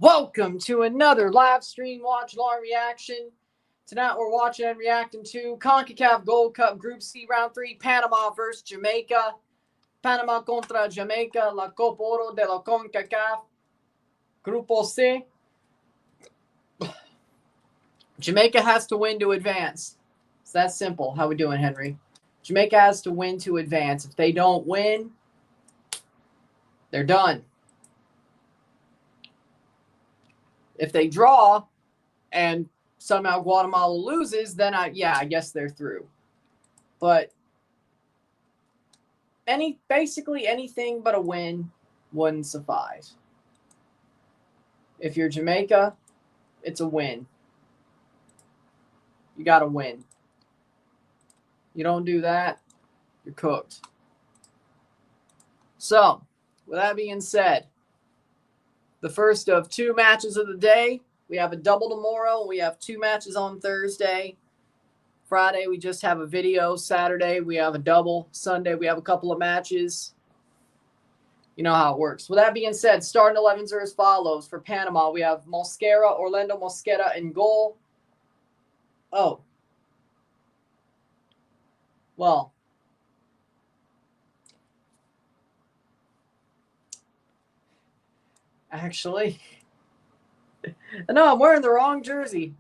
Welcome to another live stream Watchalong reaction. Tonight we're watching and reacting to CONCACAF Gold Cup Group C Round 3, Panama versus Jamaica. Panama contra Jamaica, la Copa Oro de la CONCACAF. Grupo C. Jamaica has to win to advance. It's that simple. How we doing, Henry? Jamaica has to win to advance. If they don't win, they're done. If they draw and somehow Guatemala loses, then I guess they're through. But basically anything but a win wouldn't suffice. If you're Jamaica, it's a win. You got to win. You don't do that, you're cooked. So, with that being said, the first of two matches of the day. We have a double tomorrow. We have two matches on Thursday. Friday, we just have a video. Saturday, we have a double. Sunday, we have a couple of matches. You know how it works. With that being said, starting 11s are as follows. For Panama, we have Mosquera, Orlando Mosquera in goal. Oh. Well. Actually, no, I'm wearing the wrong jersey.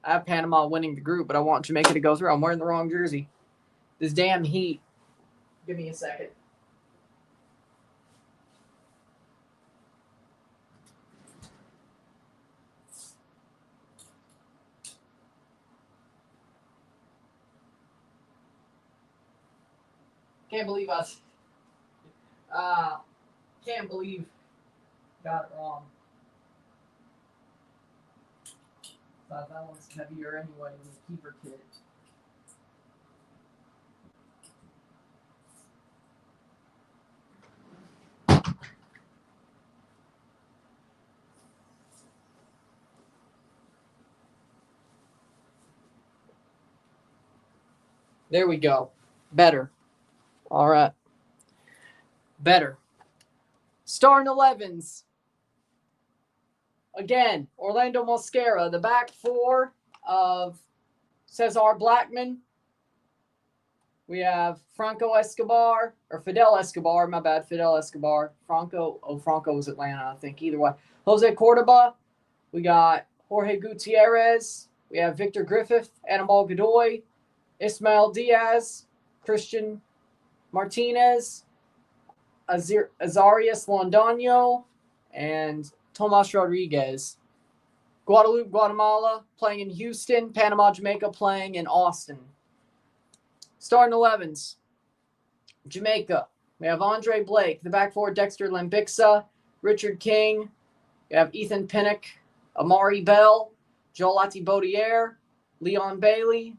I have Panama winning the group, but I want Jamaica to go through. I'm wearing the wrong jersey. This damn heat. Give me a second. Can't believe can't believe got it wrong. Thought that one's heavier anyway than the keeper kit. There we go. Better. All right. Better. Starting 11s. Again, Orlando Mosquera, the back four of Cesar Blackman. We have Fidel Escobar, my bad, Fidel Escobar. Franco was Atlanta, I think, either way. Jose Cordoba. We got Jorge Gutierrez. We have Victor Griffith, Animal Godoy, Ismael Diaz, Christian Martinez, Azarias Londoño, and Tomas Rodriguez. Guadalupe, Guatemala playing in Houston. Panama, Jamaica playing in Austin. Starting 11s. Jamaica. We have Andre Blake. The back four, Dexter Lambixa, Richard King. We have Ethan Pinnock, Amari Bell, Joel Atibaudiere, Leon Bailey.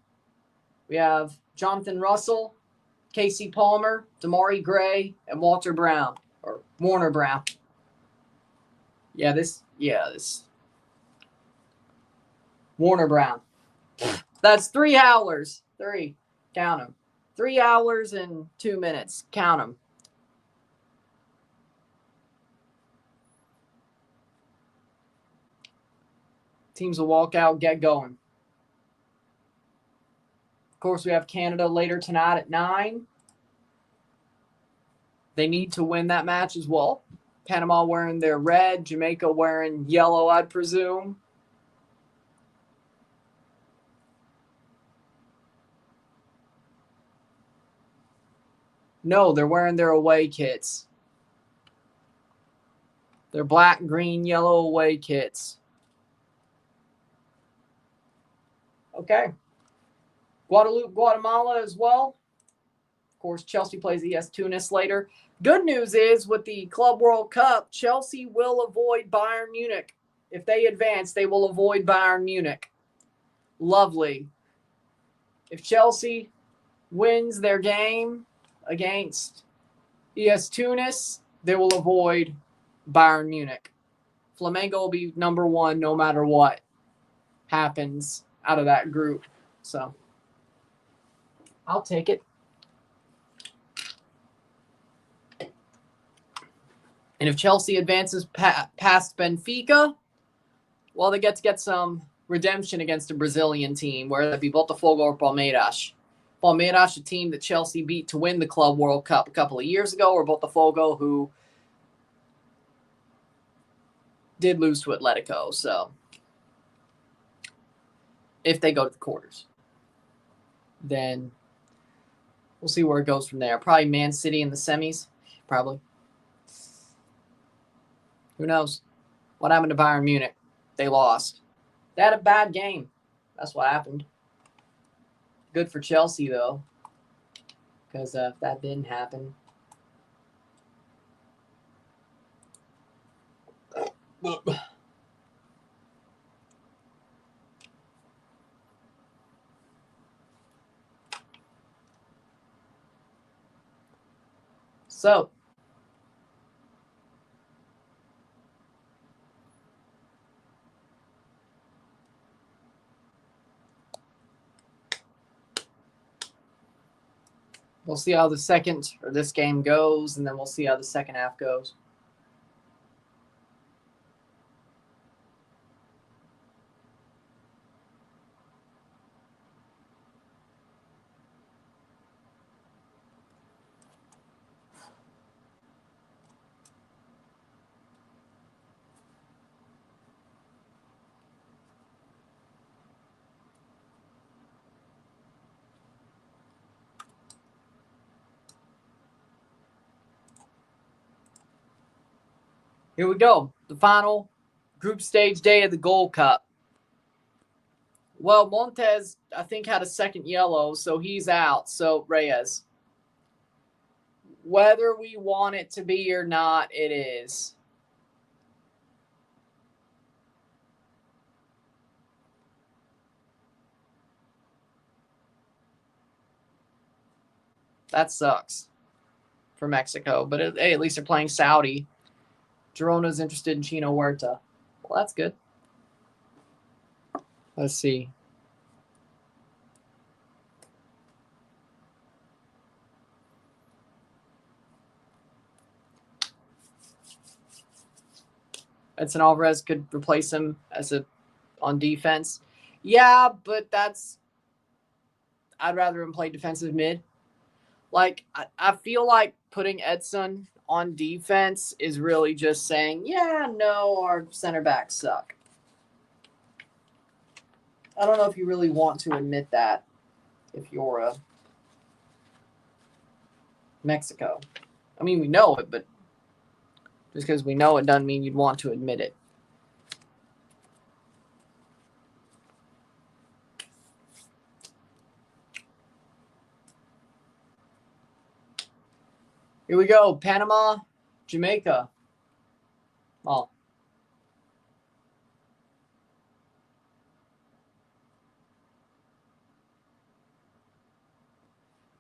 We have Jonathan Russell, Casey Palmer, Damari Gray, and Walter Brown, or Warner Brown. This Warner Brown. That's 3 hours. 3. Count them. 3 hours and 2 minutes. Count them. Teams will walk out, get going. Of course, we have Canada later tonight at 9. They need to win that match as well. Panama wearing their red, Jamaica wearing yellow, I'd presume. No, they're wearing their away kits. They're black, green, yellow away kits. Okay. Guadalupe, Guatemala as well. Of course, Chelsea plays ES Tunis later. Good news is, with the Club World Cup, Chelsea will avoid Bayern Munich. If they advance, they will avoid Bayern Munich. Lovely. If Chelsea wins their game against ES Tunis, they will avoid Bayern Munich. Flamengo will be number 1 no matter what happens out of that group. So, I'll take it. And if Chelsea advances past Benfica, well, they get to get some redemption against a Brazilian team, whether that be Botafogo or Palmeiras. Palmeiras, a team that Chelsea beat to win the Club World Cup a couple of years ago, or Botafogo, who did lose to Atletico. So if they go to the quarters, then we'll see where it goes from there. Probably Man City in the semis, probably. Who knows? What happened to Bayern Munich? They lost. They had a bad game. That's what happened. Good for Chelsea, though, because if that didn't happen. So, we'll see how this game goes, and then we'll see how the second half goes. Here we go. The final group stage day of the Gold Cup. Well, Montez, I think, had a second yellow, so he's out. So, Reyes. Whether we want it to be or not, it is. That sucks for Mexico. But hey, at least they're playing Saudi. Girona's interested in Chino Huerta. Well, that's good. Let's see. Edson Alvarez could replace him on defense. Yeah, but I'd rather him play defensive mid. Like, I feel like putting Edson on defense is really just saying, yeah, no, our center backs suck. I don't know if you really want to admit that if you're Mexico. I mean, we know it, but just because we know it doesn't mean you'd want to admit it. Here we go. Panama, Jamaica. Oh.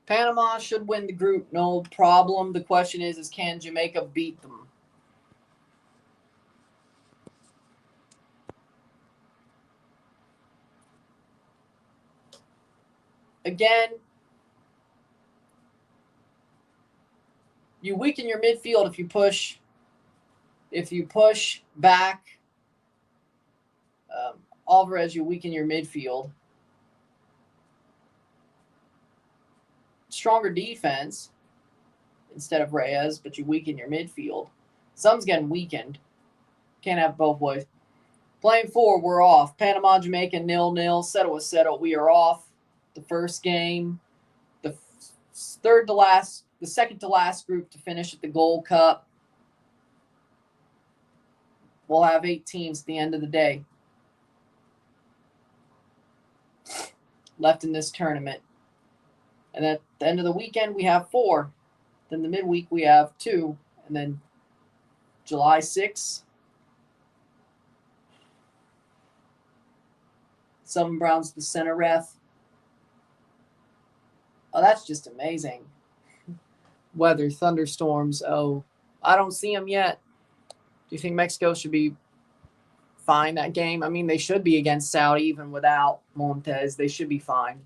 Panama should win the group, no problem. The question is can Jamaica beat them? Again, you weaken your midfield if you push back Alvarez, you weaken your midfield. Stronger defense instead of Reyes, but you weaken your midfield. Some's getting weakened. Can't have both ways. Playing 4, we're off. Panama, Jamaica, 0-0. Settle was settled. We are off. The first game. The second to last group to finish at the Gold Cup. We'll have 8 teams at the end of the day left in this tournament. And at the end of the weekend, we have 4. Then the midweek, we have 2. And then July 6th, Southern Browns, the center ref. Oh, that's just amazing. Weather, thunderstorms. Oh, I don't see them yet. Do you think Mexico should be fine that game? I mean, they should be against Saudi even without Montez. They should be fine.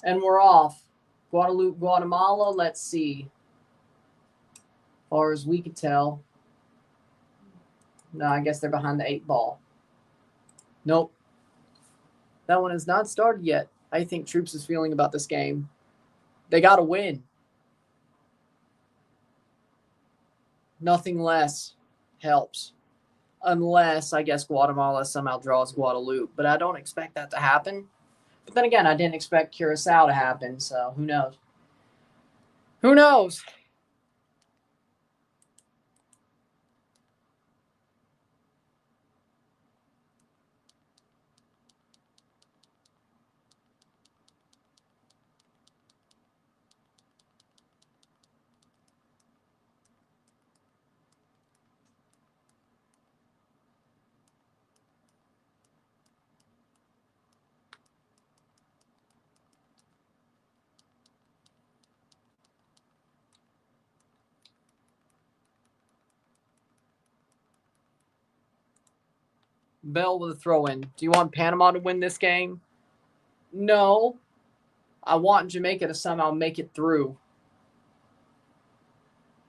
And we're off. Guadalupe, Guatemala. Let's see. far as we could tell. No, I guess they're behind the 8 ball. Nope. That one has not started yet. I think Troops is feeling about this game. They got to win. Nothing less helps. Unless, I guess, Guatemala somehow draws Guadeloupe. But I don't expect that to happen. But then again, I didn't expect Curacao to happen. So who knows? Who knows? Bell with a throw-in. Do you want Panama to win this game? No. I want Jamaica to somehow make it through.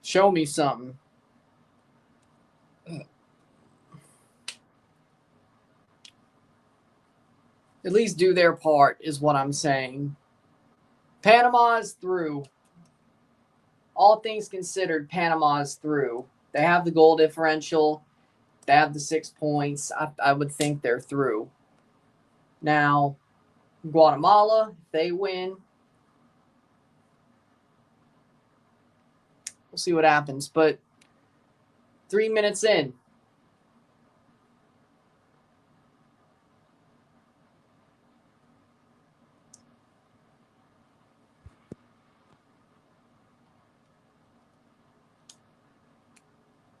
Show me something. At least do their part is what I'm saying. Panama is through. All things considered, Panama is through. They have the goal differential. They have the 6 points. I would think they're through. Now, Guatemala, if they win, we'll see what happens. But 3 minutes in.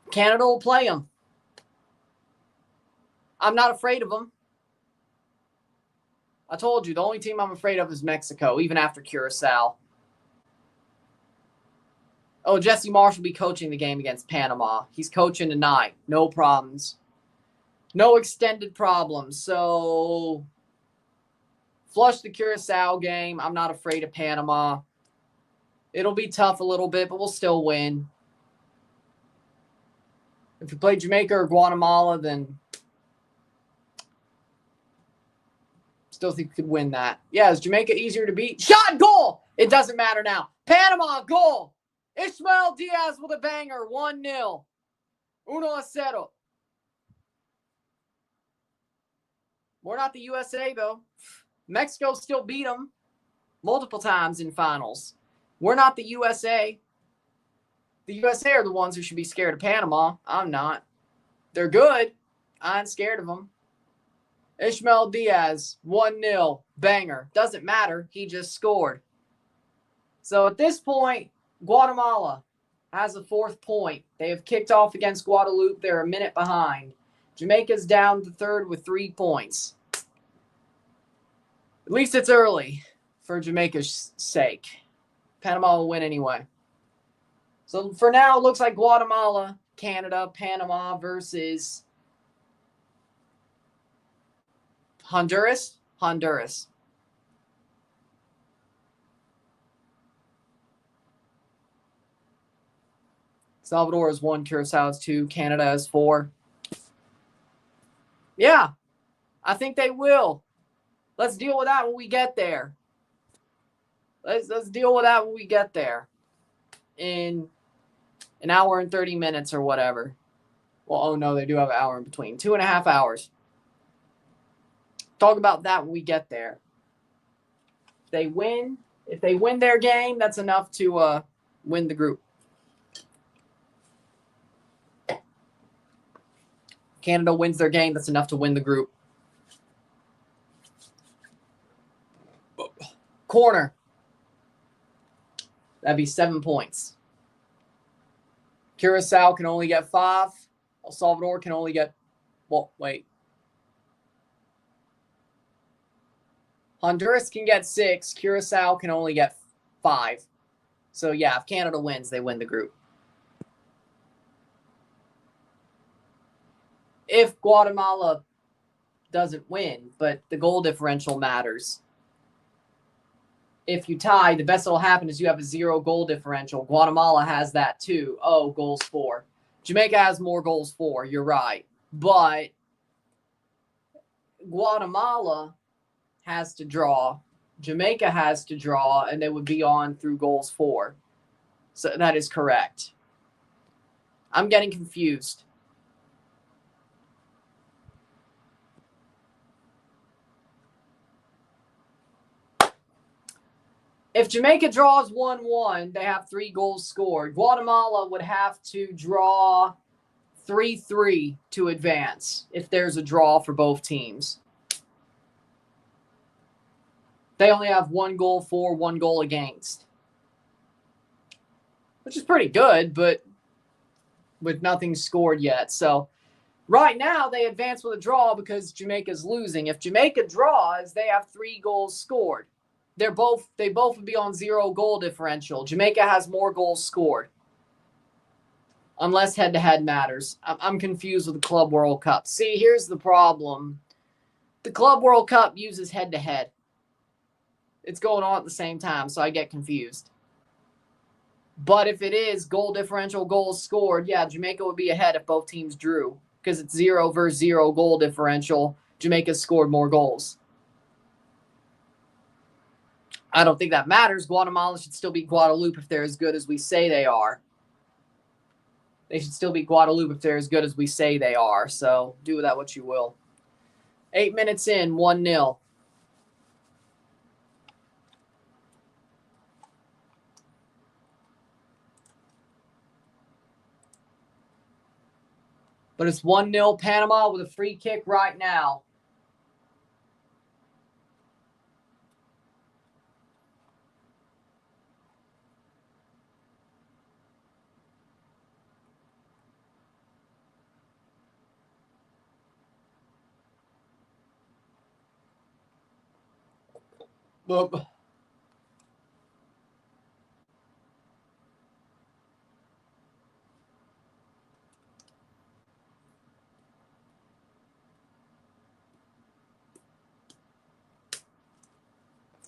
Canada will play them. I'm not afraid of them. I told you, the only team I'm afraid of is Mexico, even after Curacao. Oh, Jesse Marsh will be coaching the game against Panama. He's coaching tonight. No problems. No extended problems. So, flush the Curacao game. I'm not afraid of Panama. It'll be tough a little bit, but we'll still win. If we play Jamaica or Guatemala, then still think we could win that. Yeah, is Jamaica easier to beat? Shot, goal! It doesn't matter now. Panama, goal! Ismael Diaz with a banger, 1-0. 1-0. We're not the USA, though. Mexico still beat them multiple times in finals. We're not the USA. The USA are the ones who should be scared of Panama. I'm not. They're good. I ain't scared of them. Ismael Diaz, 1-0, banger. Doesn't matter. He just scored. So at this point, Guatemala has a 4th point. They have kicked off against Guadeloupe. They're a minute behind. Jamaica's down to 3rd with 3 points. At least it's early for Jamaica's sake. Panama will win anyway. So for now, it looks like Guatemala, Canada, Panama versus Honduras. Salvador is 1, Curacao is 2, Canada is 4. Yeah, I think they will. Let's deal with that when we get there. Let's deal with that when we get there. In an hour and 30 minutes or whatever. Well, oh no, they do have an hour in between. 2.5 hours. Talk about that when we get there. If they win their game, that's enough to win the group. Canada wins their game, that's enough to win the group. Corner. That'd be 7 points. Curacao can only get 5. El Salvador can only get, well, wait. Honduras can get 6. Curacao can only get 5. So, yeah, if Canada wins, they win the group. If Guatemala doesn't win, but the goal differential matters. if you tie, the best that'll happen is you have a 0 goal differential. Guatemala has that too. Oh, goals for. Jamaica has more goals for. You're right. But Guatemala has to draw. Jamaica has to draw, and they would be on through goals for. So that is correct. I'm getting confused. If Jamaica draws 1-1, they have 3 goals scored. Guatemala would have to draw 3-3 to advance if there's a draw for both teams. They only have 1 goal for, 1 goal against. Which is pretty good, but with nothing scored yet. So right now they advance with a draw because Jamaica's losing. If Jamaica draws, they have 3 goals scored. They both would be on 0 goal differential. Jamaica has more goals scored. Unless head-to-head matters. I'm confused with the Club World Cup. See, here's the problem. The Club World Cup uses head-to-head. It's going on at the same time, so I get confused. But if it is goal differential, goals scored, yeah, Jamaica would be ahead if both teams drew. Because it's 0 versus 0 goal differential. Jamaica scored more goals. I don't think that matters. Guatemala should still beat Guadeloupe if they're as good as we say they are. They should still beat Guadeloupe if they're as good as we say they are. So do with that what you will. 8 minutes in, 1-0. But it's 1-0 Panama with a free kick right now. Boop.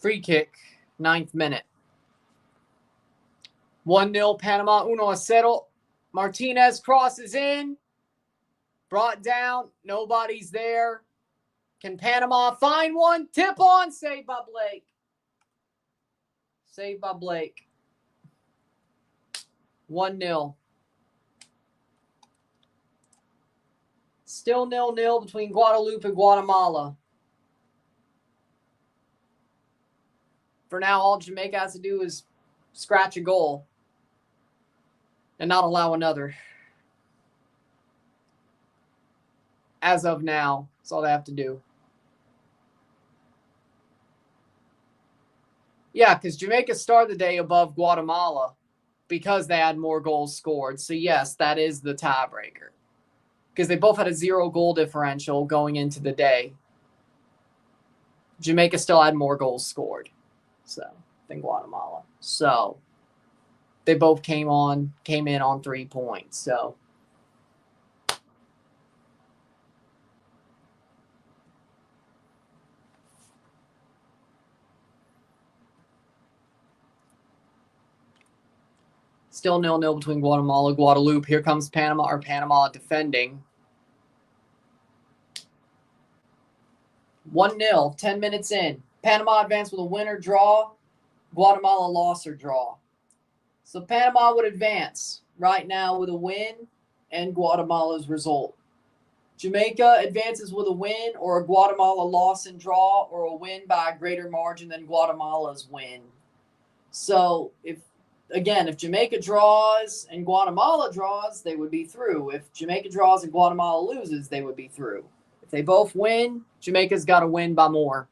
Free kick, 9th minute. 1-0 Panama, 1-0. Martinez crosses in. Brought down. Nobody's there. Can Panama find one? Tip on. Saved by Blake. Saved by Blake. 1-0. Still 0-0 between Guadeloupe and Guatemala. For now, all Jamaica has to do is scratch a goal and not allow another. As of now, that's all they have to do. Yeah, because Jamaica started the day above Guatemala because they had more goals scored. So, yes, that is the tiebreaker. Because they both had a 0 goal differential going into the day. Jamaica still had more goals scored than Guatemala. So, they both came in on 3 points. So, still 0-0 between Guatemala and Guadeloupe. Here comes Panama defending. 1-0, 10 minutes in. Panama advanced with a win or draw. Guatemala loss or draw. So Panama would advance right now with a win and Guatemala's result. Jamaica advances with a win or a Guatemala loss and draw, or a win by a greater margin than Guatemala's win. So if Jamaica draws and Guatemala draws, they would be through. If Jamaica draws and Guatemala loses, they would be through. If they both win, Jamaica's got to win by more.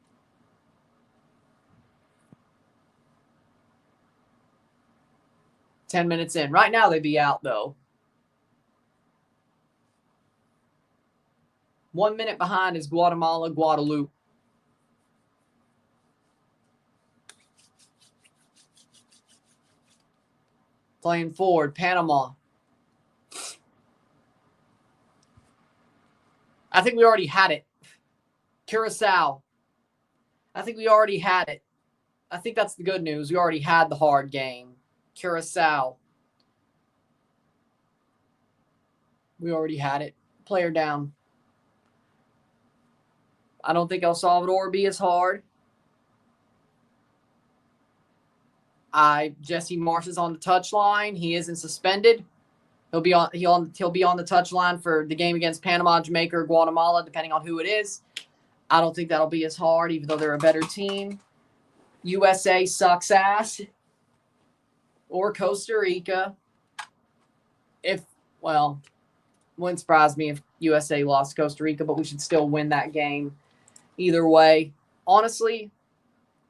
Ten minutes in. Right now, they'd be out, though. 1 minute behind is Guatemala, Guadeloupe. Playing forward, Panama. I think we already had it. Curacao. I think we already had it. I think that's the good news. We already had the hard game. Curacao. We already had it. Player down. I don't think El Salvador will be as hard. Jesse Marsh is on the touchline. He isn't suspended. He'll be on the touchline for the game against Panama, Jamaica, or Guatemala, depending on who it is. I don't think that'll be as hard, even though they're a better team. USA sucks ass. Or Costa Rica. Wouldn't surprise me if USA lost Costa Rica, but we should still win that game. Either way, honestly,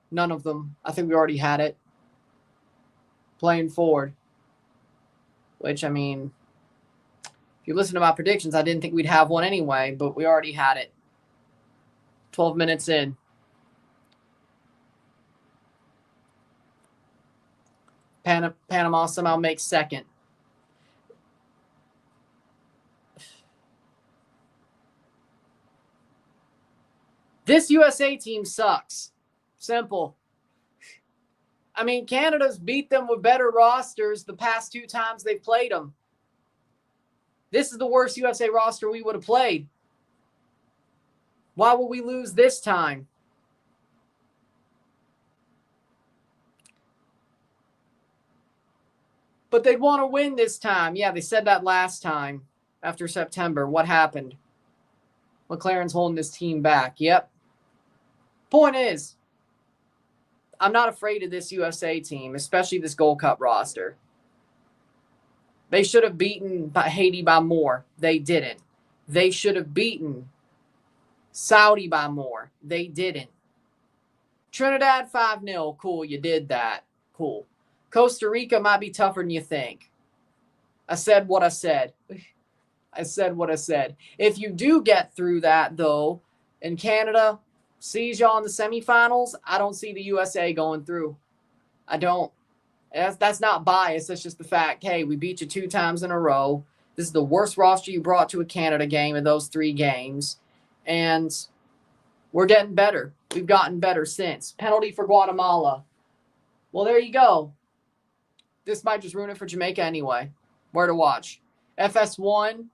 none of them. I think we already had it. Playing forward. Which, I mean, if you listen to my predictions, I didn't think we'd have one anyway, but we already had it. 12 minutes in. Panama somehow makes second. This USA team sucks. Simple. I mean, Canada's beat them with better rosters the past 2 times they've played them. This is the worst USA roster we would have played. Why will we lose this time? But they'd want to win this time. Yeah, they said that last time after September. What happened? McLaren's holding this team back. Yep. Point is, I'm not afraid of this USA team, especially this Gold Cup roster. They should have beaten Haiti by more. They didn't. They should have beaten Saudi by more. They didn't. Trinidad 5-0. Cool, you did that. Cool. Costa Rica might be tougher than you think. I said what I said. I said what I said. If you do get through that, though, and Canada sees y'all in the semifinals, I don't see the USA going through. I don't. That's not bias. That's just the fact, hey, we beat you 2 times in a row. This is the worst roster you brought to a Canada game in those 3 games. And we're getting better. We've gotten better since. Penalty for Guatemala. Well, there you go. This might just ruin it for Jamaica anyway. Where to watch? FS1,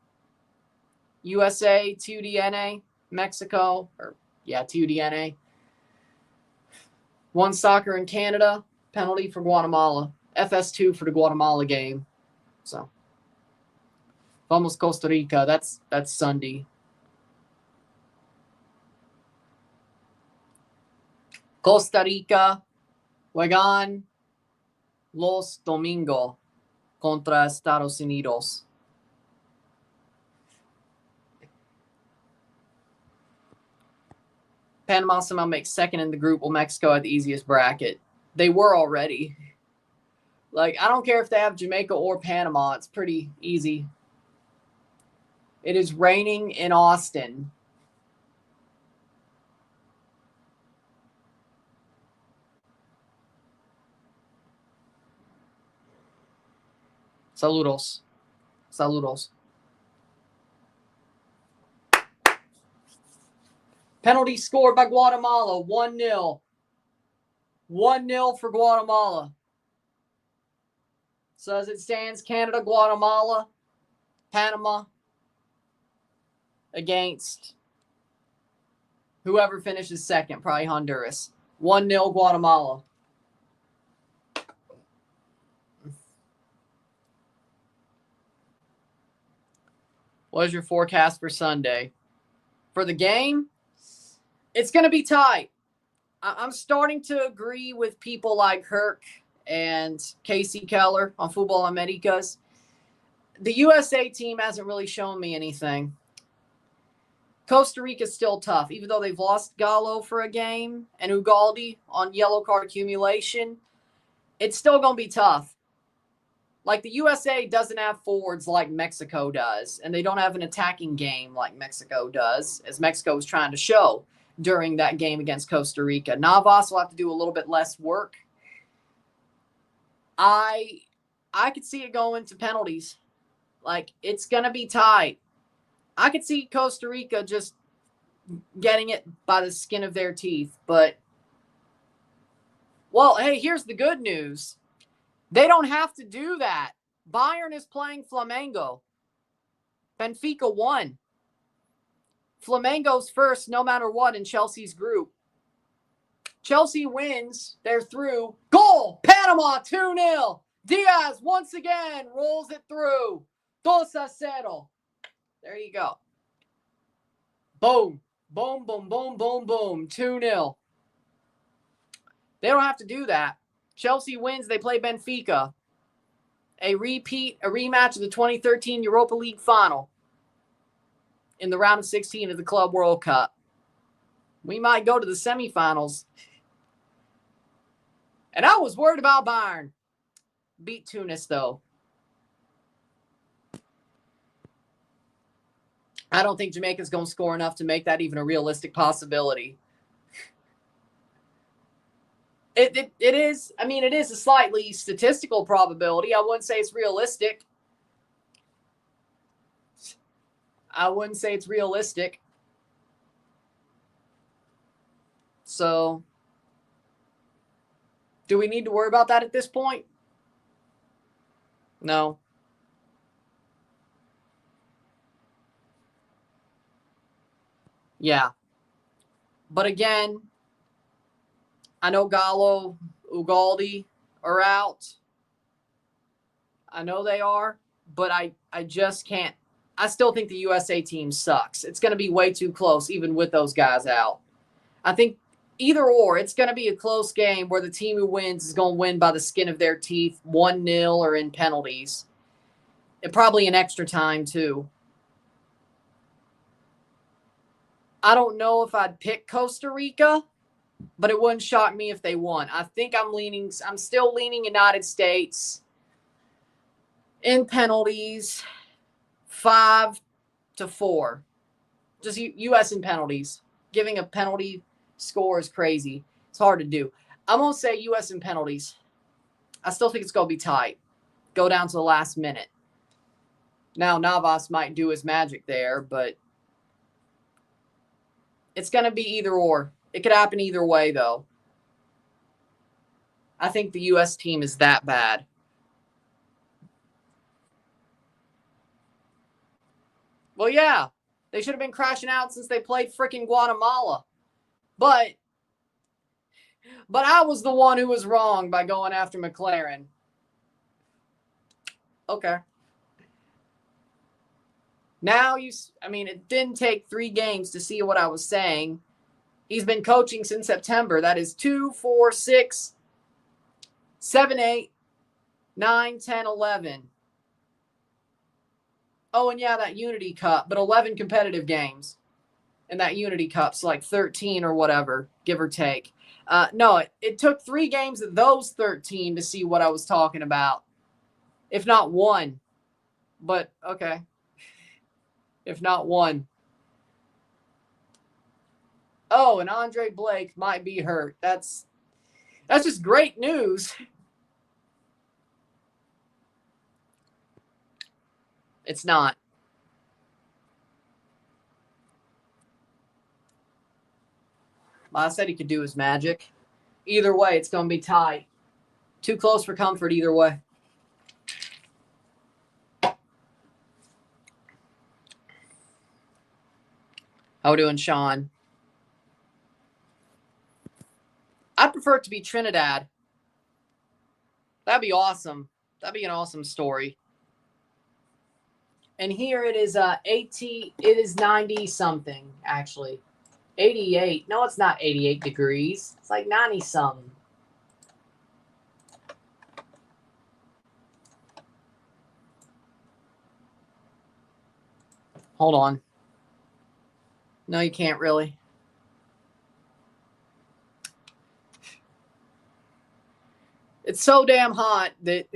USA, 2DNA, Mexico, 2DNA. 1 soccer in Canada, penalty for Guatemala. FS2 for the Guatemala game. So, vamos Costa Rica. That's Sunday. Costa Rica juegan los domingo contra Estados Unidos. Panama somehow makes second in the group while Mexico had the easiest bracket. They were already. I don't care if they have Jamaica or Panama. It's pretty easy. It is raining in Austin. Saludos. Saludos. Penalty scored by Guatemala. 1-0. 1-0 for Guatemala. So as it stands, Canada, Guatemala, Panama against whoever finishes second, probably Honduras. 1-0 Guatemala. What is your forecast for Sunday? For the game, it's going to be tight. I'm starting to agree with people like Herc and Casey Keller on FUTEBOL Americas. The USA team hasn't really shown me anything. Costa Rica's still tough, even though they've lost Gallo for a game and Ugalde on yellow card accumulation. It's still going to be tough. The USA doesn't have forwards like Mexico does, and they don't have an attacking game like Mexico does, as Mexico was trying to show during that game against Costa Rica. Navas will have to do a little bit less work. I could see it going to penalties. It's going to be tight. I could see Costa Rica just getting it by the skin of their teeth, but Well, hey, here's the good news. They don't have to do that. Bayern is playing Flamengo. Benfica won. Flamengo's first no matter what in Chelsea's group. Chelsea wins. They're through. Goal! Panama 2-0. Diaz once again rolls it through. 2-0. There you go. Boom. Boom, boom, boom, boom, boom. 2-0. They don't have to do that. Chelsea wins. They play Benfica. A rematch of the 2013 Europa League final in the round of 16 of the Club World Cup. We might go to the semifinals. And I was worried about Bayern. Beat Tunis, though. I don't think Jamaica's going to score enough to make that even a realistic possibility. It is, I mean, it is a slightly statistical probability. I wouldn't say it's realistic. I wouldn't say it's realistic. So, do we need to worry about that at this point? No. Yeah. But again, I know Gallo, Ugaldi are out. I know they are, but I just can't. I still think the USA team sucks. It's going to be way too close, even with those guys out. I think either or, it's going to be a close game where the team who wins is going to win by the skin of their teeth, 1-0 or in penalties. And probably in extra time, too. I don't know if I'd pick Costa Rica, but it wouldn't shock me if they won. I think I'm still leaning United States in penalties, 5-4. Just U.S. in penalties. Giving a penalty score is crazy. It's hard to do. I'm going to say U.S. in penalties. I still think it's going to be tight. Go down to the last minute. Now, Navas might do his magic there, but it's going to be either or. It could happen either way, though. I think the U.S. team is that bad. Well, yeah. They should have been crashing out since they played freaking Guatemala. But I was the one who was wrong by going after McLaren. Okay. Now, it didn't take 3 games to see what I was saying. He's been coaching since September. That is 2, 4, 6, 7, 8, 9, 10, 11. Oh, and yeah, that Unity Cup, but 11 competitive games. And that Unity Cup's like 13 or whatever, give or take. No, it took 3 games of those 13 to see what I was talking about. If not 1. But, okay. If not 1. Oh, and Andre Blake might be hurt. That's just great news. It's not. I said he could do his magic. Either way, it's going to be tight. Too close for comfort either way. How we doing, Sean? I'd prefer it to be Trinidad. That'd be awesome. That'd be an awesome story. And here it is 80. It is 90 something, actually. 88. No, it's not 88 degrees. It's like 90 something. Hold on. No, you can't really. It's so damn hot that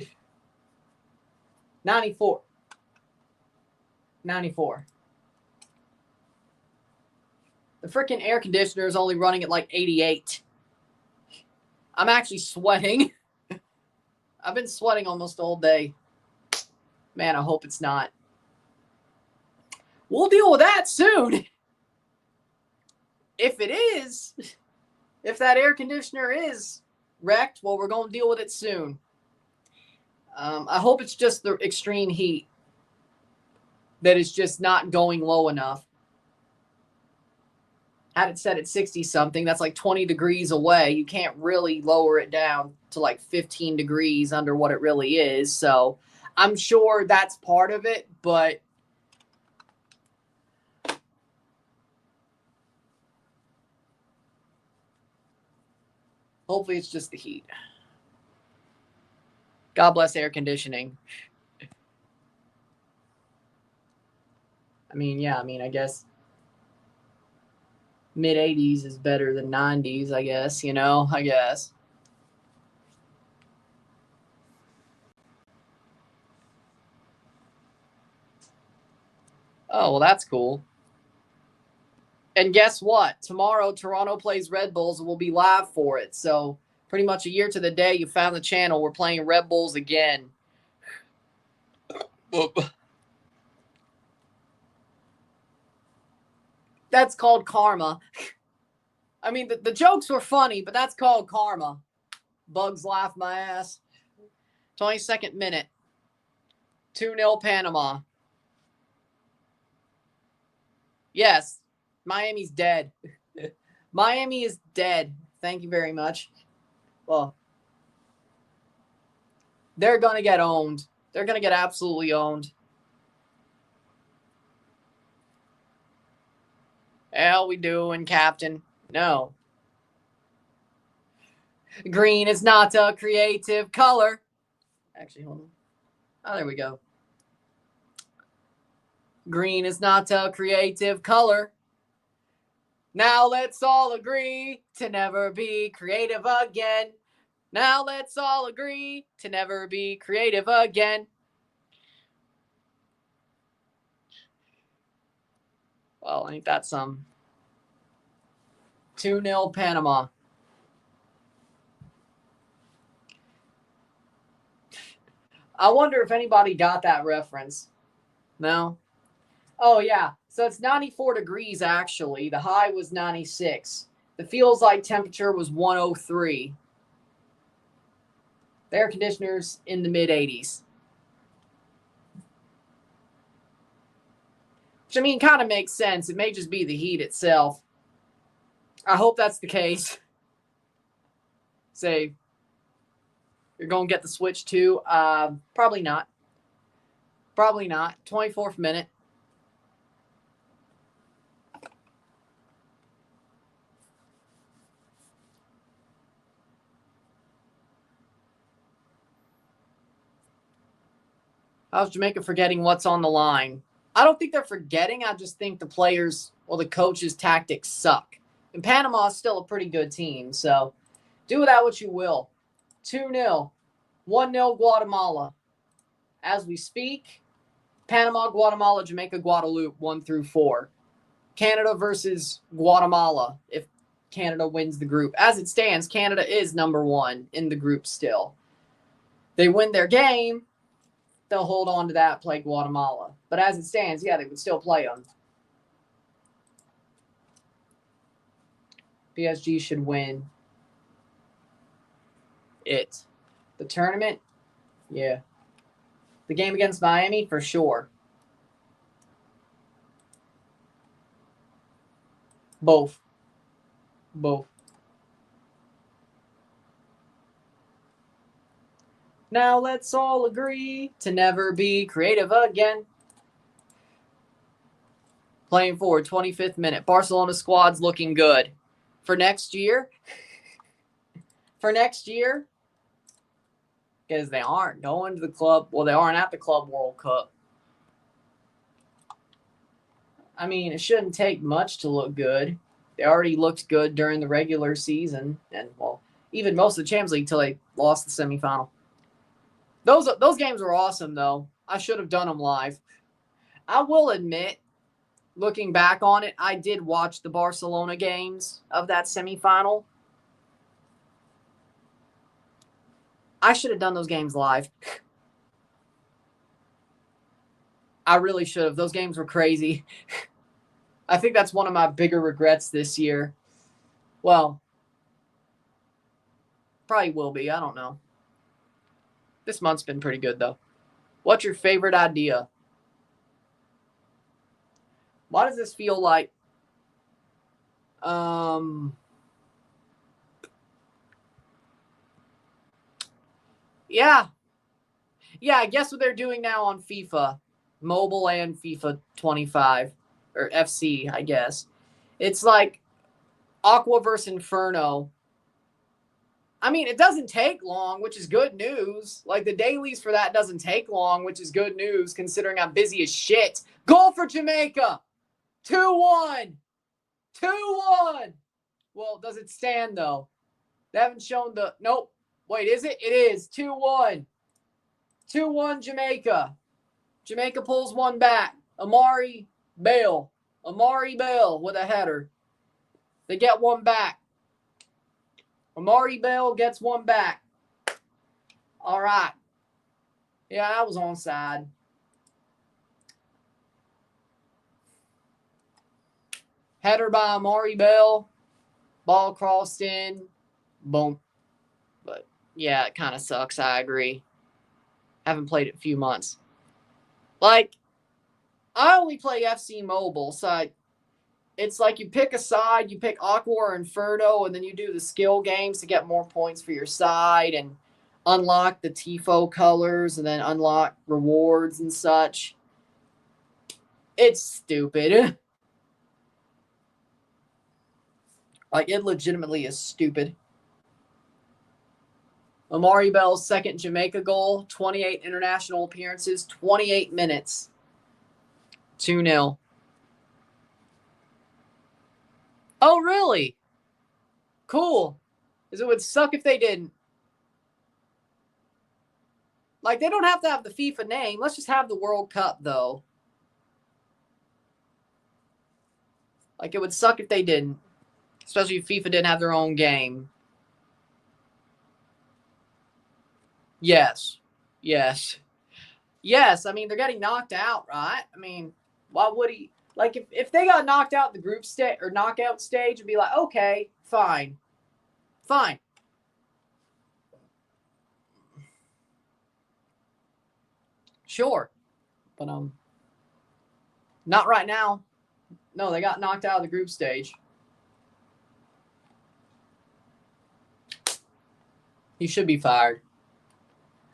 94. 94. The freaking air conditioner is only running at like 88. I'm actually sweating. I've been sweating almost all day. Man, I hope it's not. We'll deal with that soon. If it is, if that air conditioner is wrecked? Well, we're going to deal with it soon. I hope it's just the extreme heat that is just not going low enough. Had it set at 60-something. That's like 20 degrees away. You can't really lower it down to like 15 degrees under what it really is. So I'm sure that's part of it, but hopefully it's just the heat. God bless air conditioning. I guess mid-80s is better than 90s, I guess, I guess. Oh, well, that's cool. And guess what? Tomorrow, Toronto plays Red Bulls, and we'll be live for it. So pretty much a year to the day you found the channel, we're playing Red Bulls again. That's called karma. I mean, the jokes were funny, but that's called karma. Bugs laugh my ass. 22nd minute. 2-0 Panama. Yes, Miami's dead. Miami is dead. Thank you very much. Well, they're going to get owned. They're going to get absolutely owned. How we doing, Captain? No. Green is not a creative color. Actually, hold on. Oh, there we go. Green is not a creative color. Now let's all agree to never be creative again. Now let's all agree to never be creative again. Well, ain't that some? 2-0 Panama. I wonder if anybody got that reference. No? Oh, yeah. So it's 94 degrees, actually. The high was 96. The feels like temperature was 103. The air conditioner's in the mid-80s. Which, kind of makes sense. It may just be the heat itself. I hope that's the case. Say, you're going to get the switch too? Probably not. Probably not. 24th minute. How's Jamaica forgetting what's on the line? I don't think they're forgetting. I just think the players, the coaches' tactics suck. And Panama is still a pretty good team, so do with that what you will. 2-0. 1-0 Guatemala. As we speak, Panama, Guatemala, Jamaica, Guadeloupe, 1-4. Canada versus Guatemala if Canada wins the group. As it stands, Canada is number 1 in the group still. They win their game, they'll hold on to that, play Guatemala. But as it stands, yeah, they would still play them. PSG should win it. The tournament, yeah. The game against Miami, for sure. Both. Now let's all agree to never be creative again. Playing forward, 25th minute. Barcelona squad's looking good. For next year, because they aren't going to the club. Well, they aren't at the Club World Cup. It shouldn't take much to look good. They already looked good during the regular season. And, even most of the Champions League till they lost the semifinal. Those games were awesome, though. I should have done them live. I will admit, looking back on it, I did watch the Barcelona games of that semifinal. I should have done those games live. I really should have. Those games were crazy. I think that's one of my bigger regrets this year. Well, Probably will be. I don't know. This month's been pretty good, though. What's your favorite idea? Why does this feel like... Yeah. Yeah, I guess what they're doing now on FIFA, mobile and FIFA 25, or FC, I guess. It's like Aqua versus Inferno. I mean, it doesn't take long, which is good news. Like, the dailies for that doesn't take long, which is good news, considering I'm busy as shit. Goal for Jamaica! 2-1! 2-1! Well, does it stand, though? They haven't shown the... Nope. Wait, is it? It is. 2-1. 2-1 Jamaica. Jamaica pulls one back. Amari Bale with a header. They get one back. Amari Bale gets one back. All right. Yeah, that was onside. Header by Amari Bale. Ball crossed in. Boom. But, yeah, it kind of sucks. I agree. Haven't played it in a few months. Like, I only play FC Mobile, so it's like you pick a side, you pick Aqua or Inferno, and then you do the skill games to get more points for your side and unlock the Tifo colors and then unlock rewards and such. It's stupid. Like, it legitimately is stupid. Amari Bell's second Jamaica goal, 28 international appearances, 28 minutes. 2-0. Oh, really? Cool. Because it would suck if they didn't. Like, they don't have to have the FIFA name. Let's just have the World Cup, though. Like, it would suck if they didn't. Especially if FIFA didn't have their own game. Yes. Yes. Yes. I mean, they're getting knocked out, right? I mean, why would he? Like, if they got knocked out in the group stage or knockout stage, it'd be like, okay, fine. Fine. Sure. But, not right now. No, they got knocked out of the group stage. He should be fired.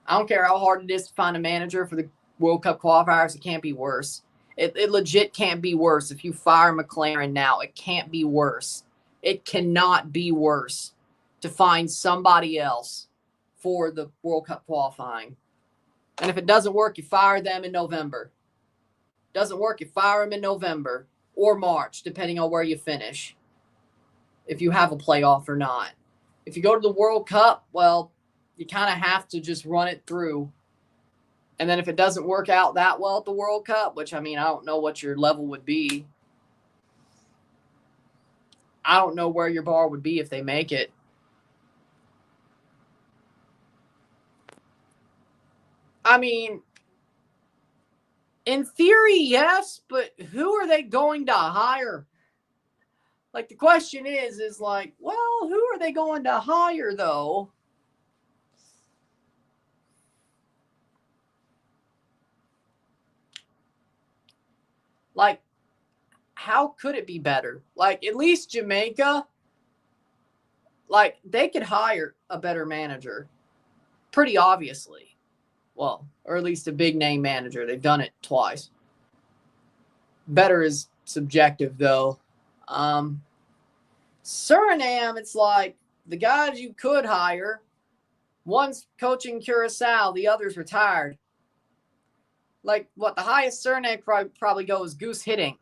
I don't care how hard it is to find a manager for the World Cup qualifiers. It can't be worse. It legit can't be worse. If you fire McLaren now, it can't be worse. It cannot be worse to find somebody else for the World Cup qualifying. And if it doesn't work, you fire them in November. Doesn't work, you fire them in November or March, depending on where you finish. If you have a playoff or not. If you go to the World Cup, well, you kind of have to just run it through. And then if it doesn't work out that well at the World Cup, which, I mean, I don't know what your level would be. I don't know where your bar would be if they make it. I mean, in theory, yes, but who are they going to hire? Like, the question is like, well, who are they going to hire, though? Like, how could it be better? Like, at least Jamaica, like, they could hire a better manager. Pretty obviously. Well, or at least a big-name manager. They've done it twice. Better is subjective, though. Suriname, it's like the guys you could hire, one's coaching Curacao, the other's retired. Like, what, the highest Suriname probably go is Goose Hiddink,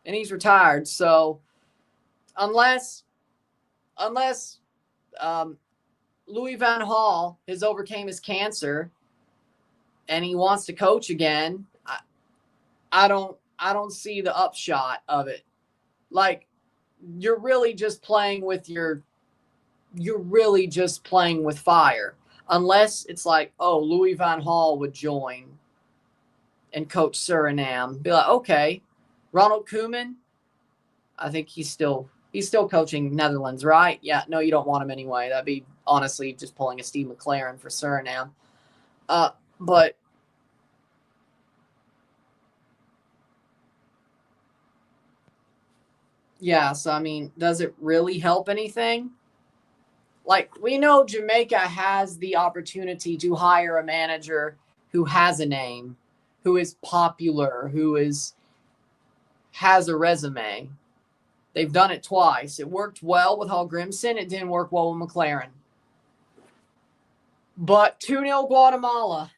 and he's retired. So unless Louis Van Gaal has overcame his cancer and he wants to coach again, I don't see the upshot of it. Like, you're really just playing with fire. Unless it's like, oh, Louis Van Gaal would join and coach Suriname. Be like, okay, Ronald Koeman, I think he's still He's still coaching Netherlands, right? Yeah, no, you don't want him anyway. That'd be, honestly, just pulling a Steve McLaren for Suriname. But yeah, so, I mean, does it really help anything? Like, we know Jamaica has the opportunity to hire a manager who has a name, who is popular, who has a resume. They've done it twice. It worked well with Hallgrimsson. It didn't work well with McLaren. But 2-0 Guatemala.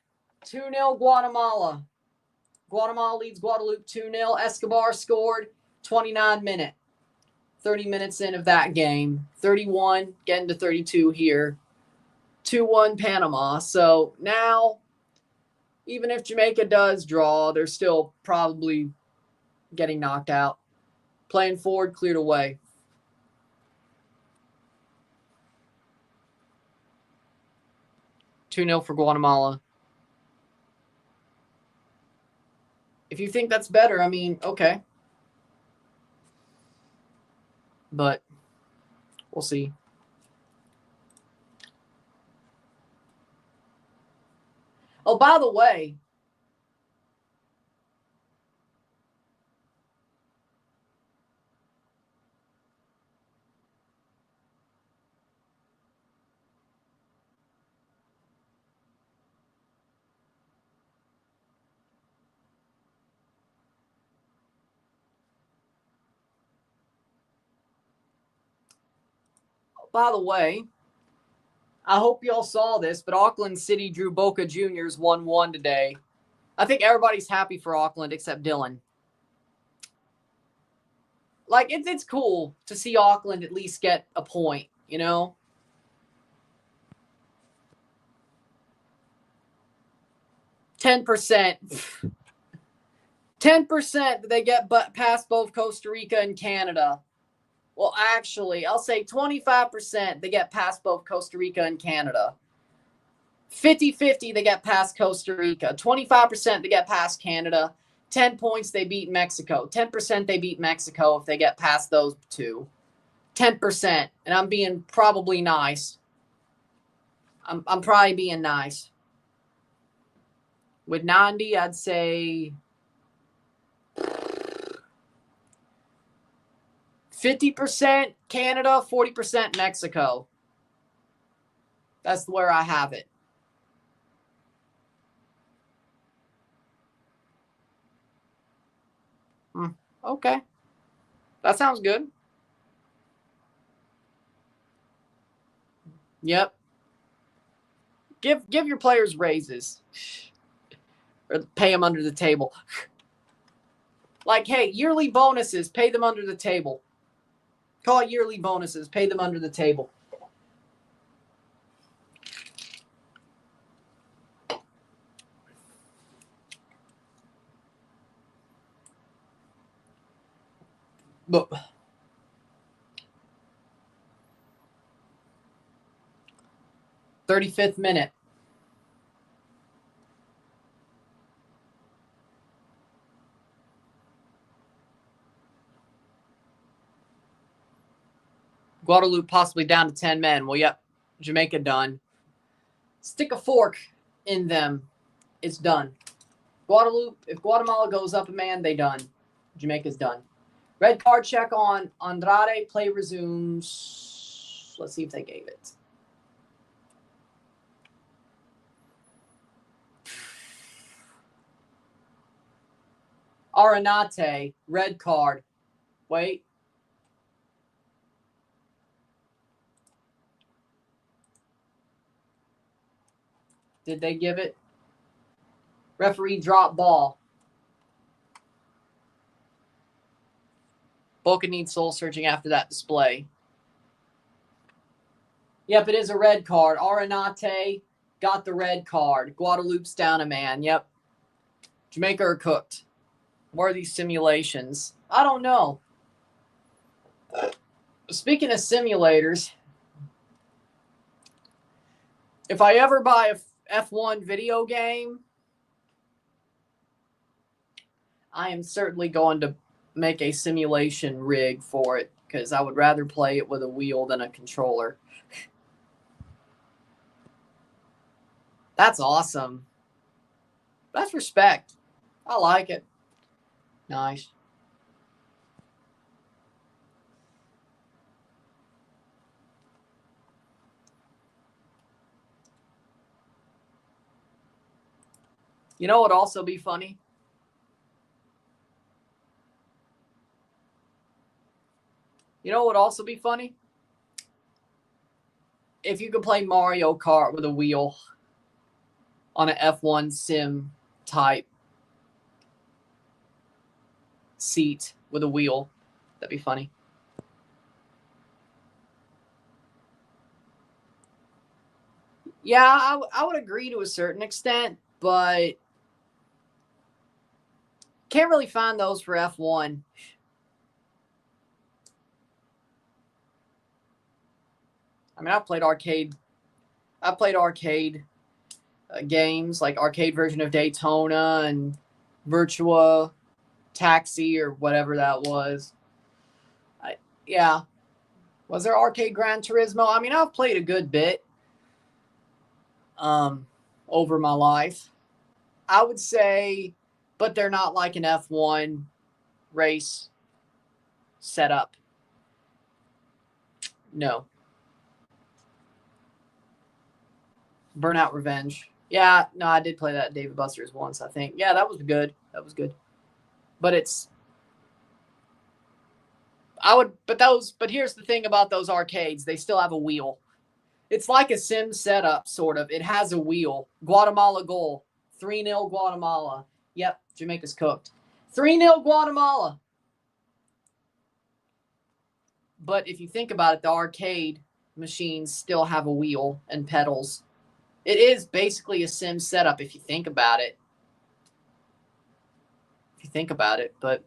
2-0 Guatemala. Guatemala leads Guadeloupe 2-0. Escobar scored 29 minute. 30 minutes in of that game. 31, getting to 32 here. 2-1 Panama. So now, even if Jamaica does draw, they're still probably getting knocked out. Playing forward, cleared away. $2-0 for Guatemala. If you think that's better, I mean, okay. But we'll see. Oh, by the way, I hope y'all saw this, but Auckland City drew Boca Juniors 1-1 today. I think everybody's happy for Auckland except Dylan. Like, it's cool to see Auckland at least get a point, you know? %. 10% they get past both Costa Rica and Canada. Well, actually, I'll say 25% they get past both Costa Rica and Canada. 50-50 they get past Costa Rica. 25% they get past Canada. 10 points they beat Mexico. 10% they beat Mexico if they get past those two. 10%. And I'm being probably nice. I'm probably being nice. With 90, I'd say 50% Canada, 40% Mexico. That's where I have it. Okay. That sounds good. Yep. Give your players raises. Or pay them under the table. Like, hey, yearly bonuses, pay them under the table. Call it yearly bonuses, pay them under the table. But 35th minute. Guadeloupe possibly down to 10 men. Well, yep, Jamaica done. Stick a fork in them. It's done. Guadeloupe, if Guatemala goes up a man, they done. Jamaica's done. Red card check on Andrade. Play resumes. Let's see if they gave it. Aranate, red card. Wait. Did they give it? Referee drop ball. Boca needs soul searching after that display. Yep, it is a red card. Aranate got the red card. Guadeloupe's down a man. Yep. Jamaica are cooked. What are these simulations? I don't know. Speaking of simulators, if I ever buy a F1 video game, I am certainly going to make a simulation rig for it. because I would rather play it with a wheel than a controller. That's awesome. That's respect. I like it. Nice. You know what would also be funny? You know what would also be funny? If you could play Mario Kart with a wheel on an F1 sim type seat with a wheel. That'd be funny. Yeah, I would agree to a certain extent, but can't really find those for F1. I mean, I've played arcade games, like arcade version of Daytona and Virtua Taxi or whatever that was. Yeah. Was there arcade Gran Turismo? I mean, I've played a good bit over my life. I would say, but they're not like an F1 race setup. No. Burnout Revenge. Yeah, no, I did play that at David Buster's once, I think. Yeah, that was good. But but here's the thing about those arcades. They still have a wheel. It's like a sim setup, sort of. It has a wheel. Guatemala goal. 3-0 Guatemala. Yep, Jamaica's cooked. 3-0 Guatemala. But if you think about it, the arcade machines still have a wheel and pedals. It is basically a sim setup if you think about it. But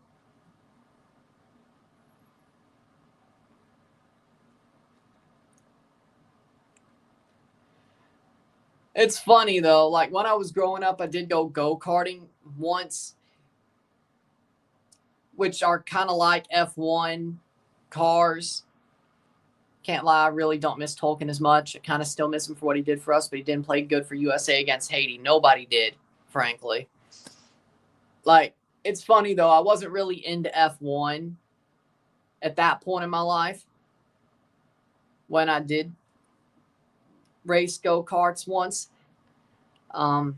it's funny, though. Like, when I was growing up, I did go go-karting once, which are kind of like F1 cars. Can't lie, I really don't miss Tolkien as much. I kind of still miss him for what he did for us, but he didn't play good for USA against Haiti. Nobody did, frankly. Like, it's funny, though. I wasn't really into F1 at that point in my life when I did race go-karts once. It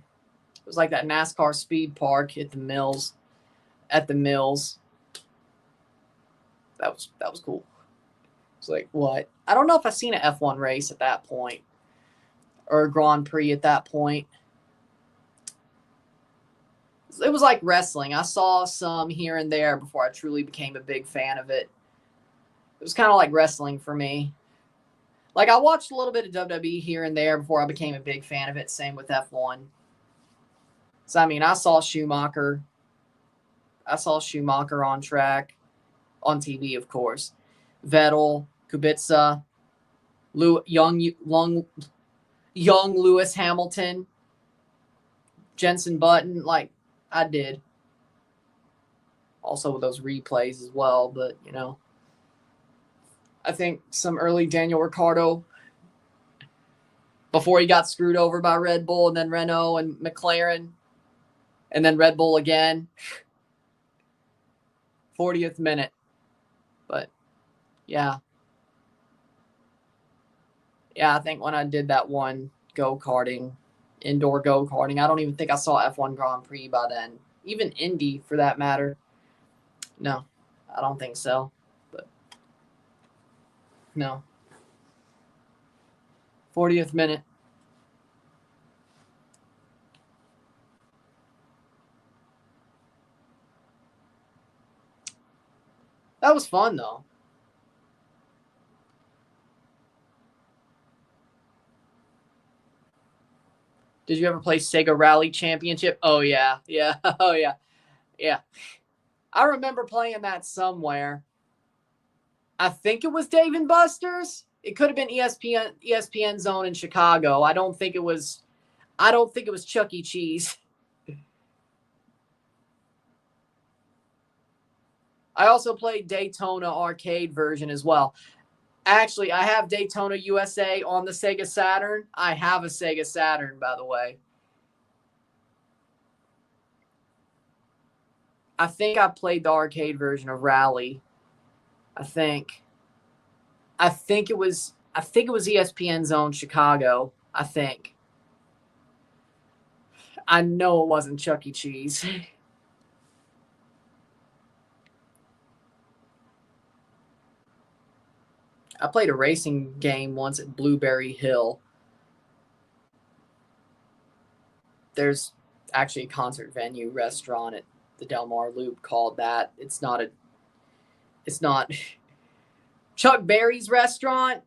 was like that NASCAR speed park at the Mills. That was cool. It's like, what? I don't know if I've seen an F1 race at that point or a Grand Prix at that point. It was like wrestling. I saw some here and there before I truly became a big fan of it. It was kind of like wrestling for me. Like, I watched a little bit of WWE here and there before I became a big fan of it. Same with F1. So, I mean, I saw Schumacher on track, on TV, of course. Vettel, Kubica, young Lewis Hamilton, Jenson Button. Like, I did. Also with those replays as well, but, you know. I think some early Daniel Ricciardo before he got screwed over by Red Bull, and then Renault and McLaren, and then Red Bull again. 40th minute. But, yeah. Yeah, I think when I did that one go-karting, indoor go-karting, I don't even think I saw F1 Grand Prix by then. Even Indy, for that matter. No, I don't think so. But, no. 40th minute. That was fun, though. Did you ever play Sega Rally Championship? Oh, yeah. Yeah. Oh, yeah. Yeah. I remember playing that somewhere. I think it was Dave & Buster's. It could have been ESPN Zone in Chicago. I don't think it was Chuck E. Cheese. I also played Daytona arcade version as well. Actually, I have Daytona USA on the Sega Saturn. I have a Sega Saturn, by the way. I think I played the arcade version of Rally. I think it was ESPN Zone Chicago. I think. I know it wasn't Chuck E. Cheese. I played a racing game once at Blueberry Hill. There's actually a concert venue restaurant at the Del Mar Loop called that. It's not Chuck Berry's restaurant.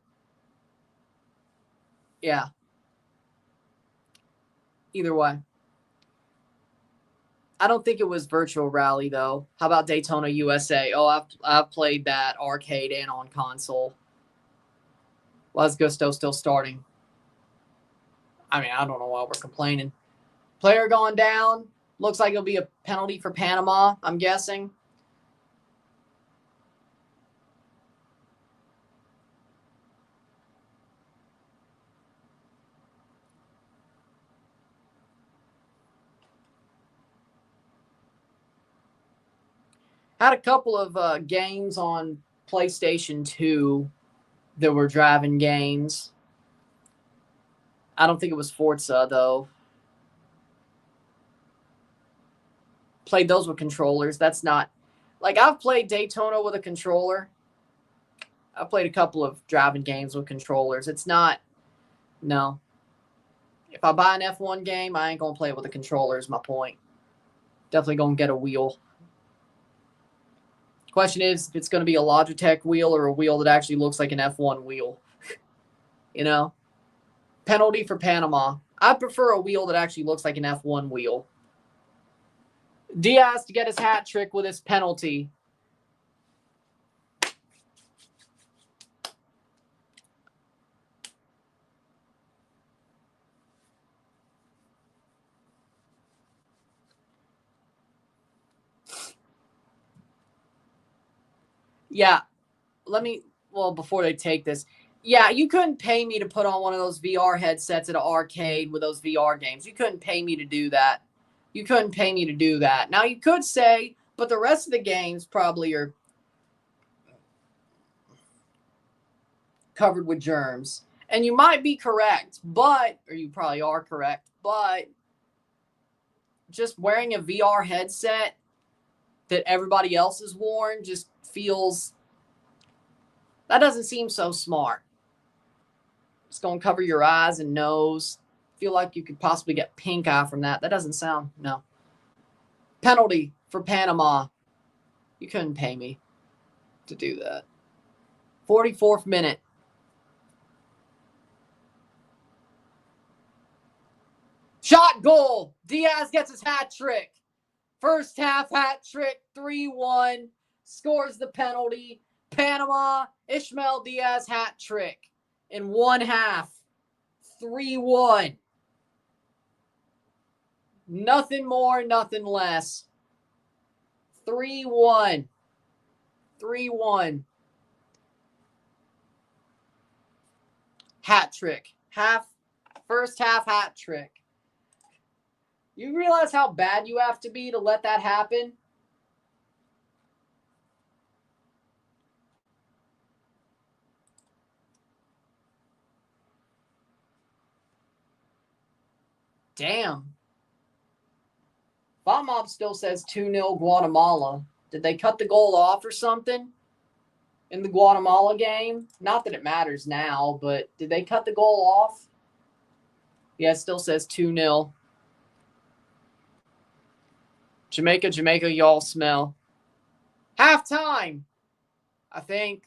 Yeah. Either way. I don't think it was Virtual Rally, though. How about Daytona USA? Oh, I've played that arcade and on console. Las Gusto still starting. I mean, I don't know why we're complaining. Player going down. Looks like it'll be a penalty for Panama, I'm guessing. Had a couple of games on PlayStation 2 that were driving games. I don't think it was Forza, though. Played those with controllers. That's not... Like, I've played Daytona with a controller. I've played a couple of driving games with controllers. It's not... No. If I buy an F1 game, I ain't going to play it with a controller, is my point. Definitely going to get a wheel. Question is, if it's going to be a Logitech wheel or a wheel that actually looks like an F1 wheel. You know? Penalty for Panama. I prefer a wheel that actually looks like an F1 wheel. Diaz to get his hat trick with his penalty. Yeah. Before they take this. Yeah, you couldn't pay me to put on one of those VR headsets at an arcade with those VR games. You couldn't pay me to do that. You couldn't pay me to do that. Now, you could say, but the rest of the games probably are covered with germs. And you might be correct, or you probably are correct, but just wearing a VR headset that everybody else has worn just feels... That doesn't seem so smart. It's going to cover your eyes and nose. Feel like you could possibly get pink eye from that. That doesn't sound... No. Penalty for Panama. You couldn't pay me to do that. 44th minute. Shot, goal. Diaz gets his hat trick. First half hat trick, 3-1. Scores the penalty. Panama, Ishmael Diaz hat trick in one half. 3-1. Nothing more, nothing less. 3-1. 3-1. Hat trick. First half hat trick. You realize how bad you have to be to let that happen? Damn. Mob still says 2-0 Guatemala. Did they cut the goal off or something in the Guatemala game? Not that it matters now, but did they cut the goal off? Yeah, it still says 2-0. Jamaica, y'all smell. Halftime, I think.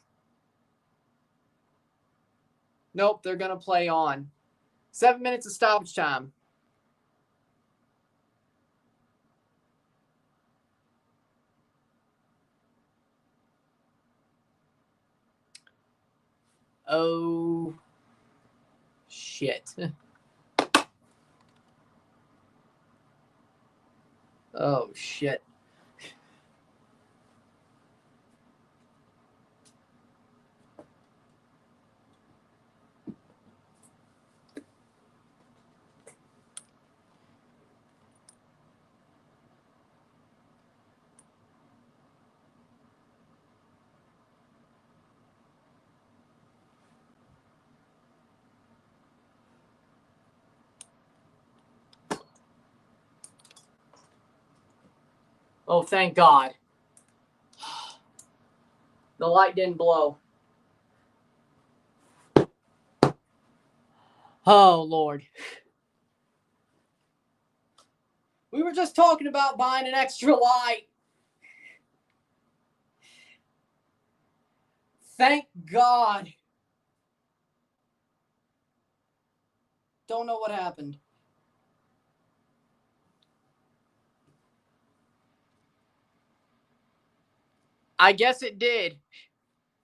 Nope, they're going to play on. 7 minutes of stoppage time. Oh, shit. Oh, shit. Oh, thank God. The light didn't blow. Oh, Lord. We were just talking about buying an extra light. Thank God. Don't know what happened. I guess it did.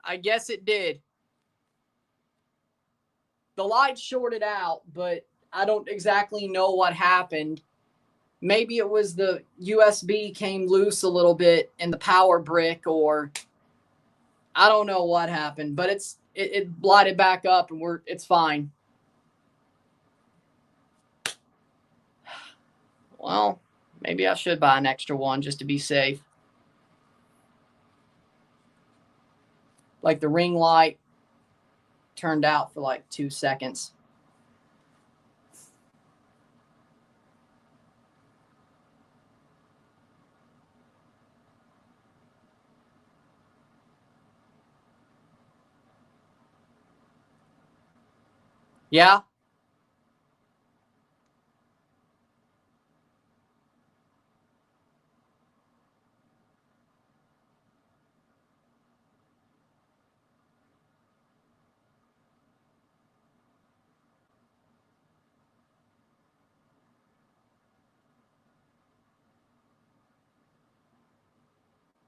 I guess it did. The light shorted out, but I don't exactly know what happened. Maybe it was the USB came loose a little bit in the power brick, or I don't know what happened, but it lighted back up and it's fine. Well, maybe I should buy an extra one just to be safe. Like the ring light turned out for like 2 seconds. Yeah.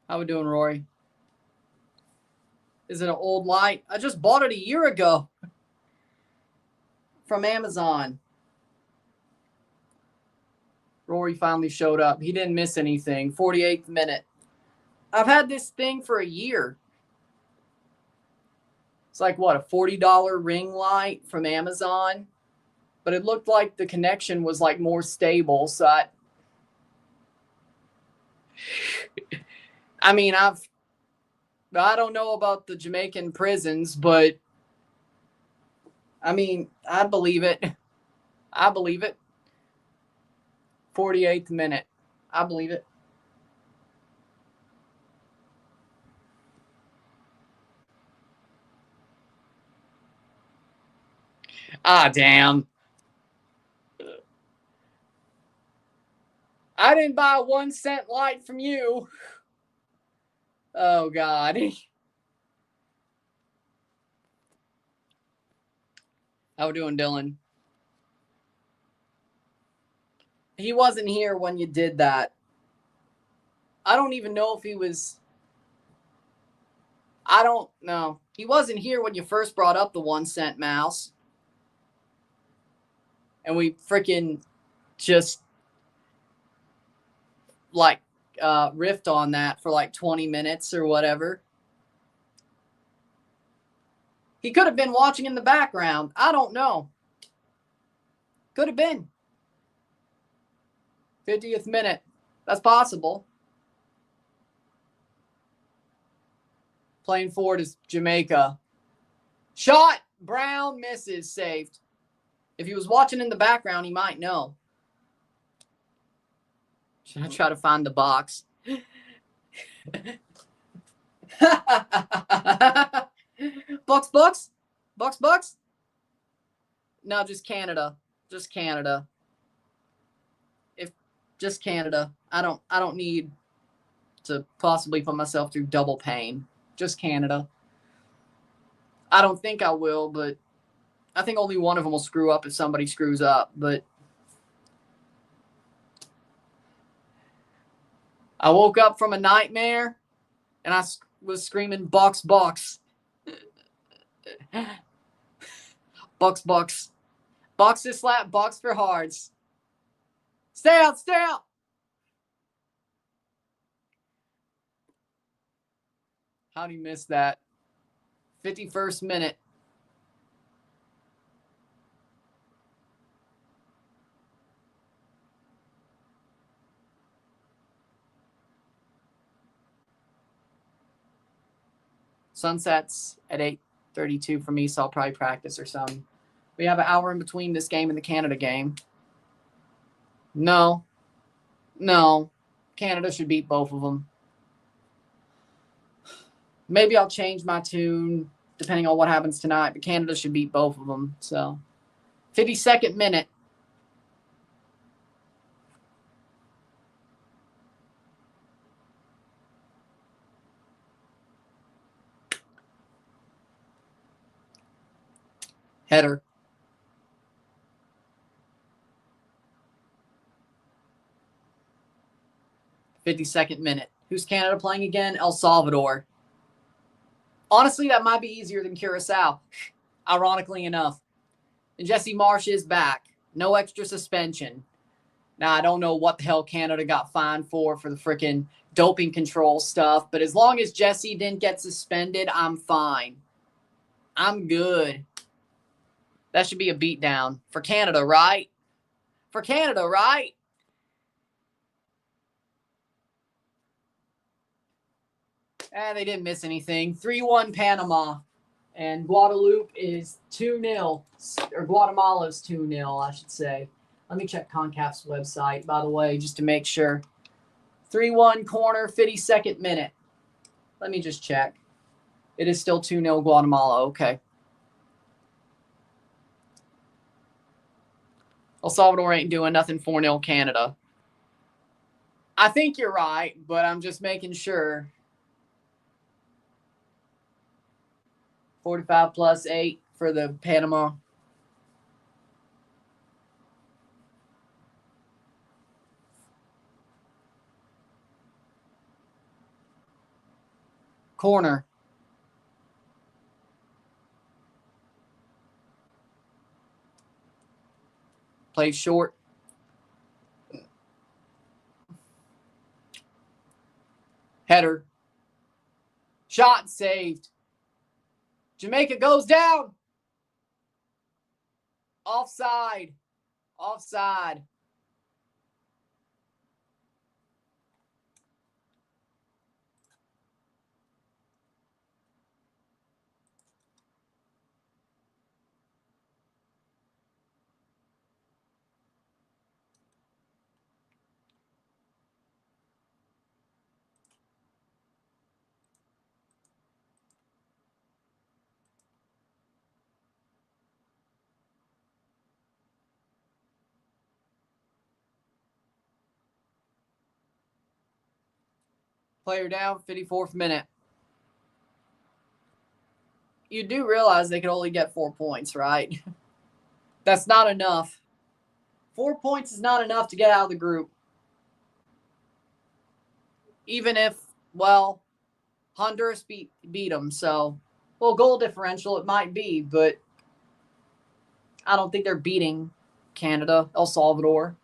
How we doing, Rory? Is it an old light? I just bought it a year ago from Amazon. Rory finally showed up. He didn't miss anything. 48th minute. I've had this thing for a year. It's like, what, a $40 ring light from Amazon? But it looked like the connection was like more stable. So I mean, I don't know about the Jamaican prisons, but I mean, I believe it. I believe it. 48th minute. I believe it. Ah, damn. I didn't buy a 1 cent light from you. Oh, God. How we doing, Dylan? He wasn't here when you did that. I don't even know if he was. I don't know. He wasn't here when you first brought up the 1 cent mouse. And we freaking just like riffed on that for like 20 minutes or whatever. He could have been watching in the background. I don't know. Could have been. 50th minute. That's possible. Playing forward is Jamaica. Shot. Brown misses. Saved. If he was watching in the background, he might know. Should I try to find the box? Bucks, Bucks? Bucks, Bucks? No, just Canada. Just Canada. Just Canada. I don't need to possibly put myself through double pain. Just Canada. I don't think I will, but I think only one of them will screw up if somebody screws up. But I woke up from a nightmare and I was screaming, Bucks, Bucks. Bucks, Bucks. Bucks to slap, Bucks for hards. Stay out, stay out. How'd he miss that? 51st minute. Sunset's at 8:32 for me, so I'll probably practice or something. We have an hour in between this game and the Canada game. No. Canada should beat both of them. Maybe I'll change my tune depending on what happens tonight, but Canada should beat both of them. So, 52nd minute. Header. '52nd minute. Who's Canada playing again? El Salvador. Honestly, that might be easier than Curacao, ironically enough. And Jesse Marsch is back. No extra suspension. Now, I don't know what the hell Canada got fined for the freaking doping control stuff, but as long as Jesse didn't get suspended, I'm fine. I'm good. That should be a beatdown for Canada, right? For Canada, right? They didn't miss anything. 3-1 Panama. And Guadeloupe is 2-0. Or Guatemala's 2-0, I should say. Let me check CONCACAF's website, by the way, just to make sure. 3-1 corner, 52nd minute. Let me just check. It is still 2-0 Guatemala. Okay. El Salvador ain't doing nothing. 4-0 Canada. I think you're right, but I'm just making sure. 45 plus 8 for the Panama. Corner. Plays short. Header. Shot saved. Jamaica goes down. Offside. Offside. Player down, 54th minute. You do realize they could only get 4 points, right? That's not enough. 4 points is not enough to get out of the group. Even if, well, Honduras beat them. So, well, goal differential it might be, but I don't think they're beating Canada, El Salvador.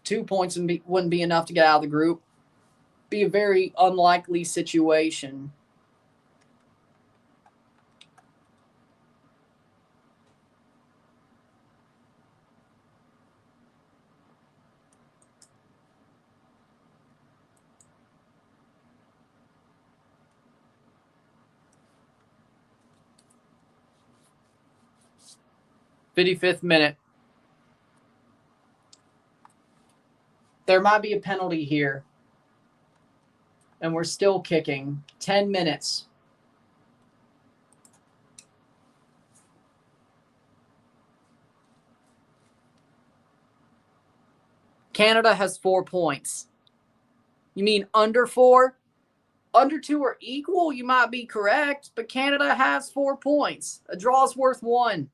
2 points wouldn't be enough to get out of the group. Be a very unlikely situation. '55th minute. There might be a penalty here. And we're still kicking. 10 minutes. Canada has 4 points. You mean under 4? Under 2 are equal, you might be correct, but Canada has 4 points. A draw is worth 1.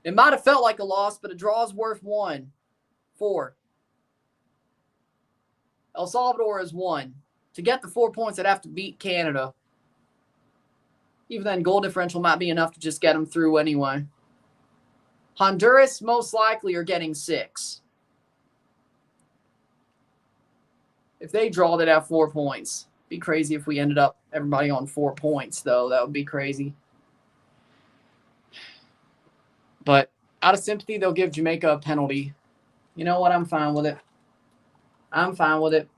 It might have felt like a loss, but a draw is worth 1. 4. El Salvador is 1. To get the 4 points, they'd have to beat Canada. Even then, goal differential might be enough to just get them through anyway. Honduras, most likely, are getting 6. If they draw, they'd have 4 points. Be crazy if we ended up everybody on 4 points, though. That would be crazy. But out of sympathy, they'll give Jamaica a penalty. You know what? I'm fine with it. I'm fine with it.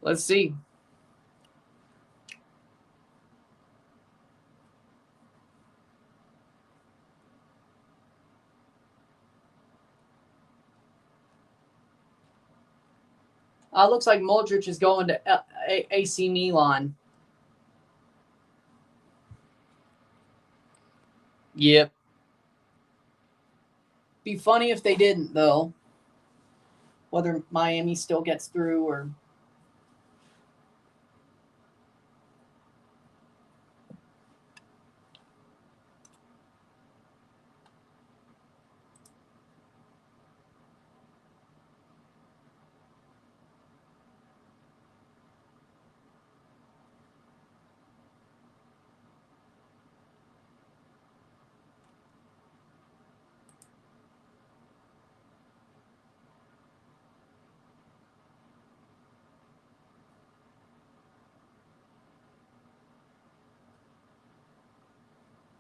Let's see. Looks like Modric is going to AC Milan. Yep. Be funny if they didn't, though. Whether Miami still gets through or...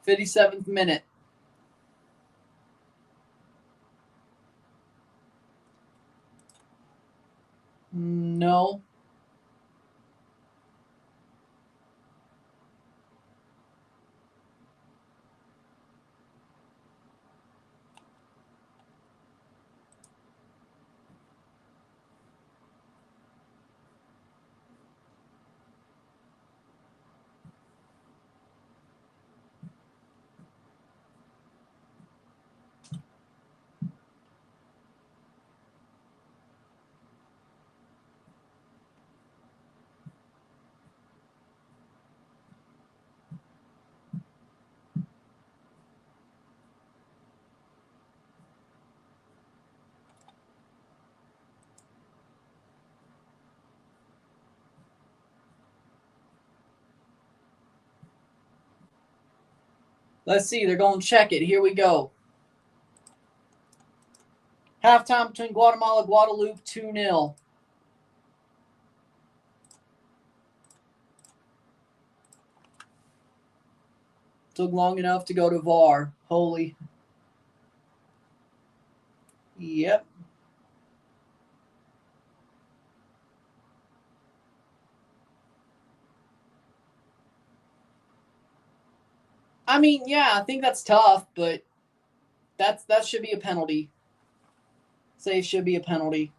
.57th minute. No. Let's see. They're going to check it. Here we go. Halftime between Guatemala and Guadeloupe, 2-0. Took long enough to go to VAR. Holy. Yep. I mean, yeah, I think that's tough, but that should be a penalty. Say it should be a penalty.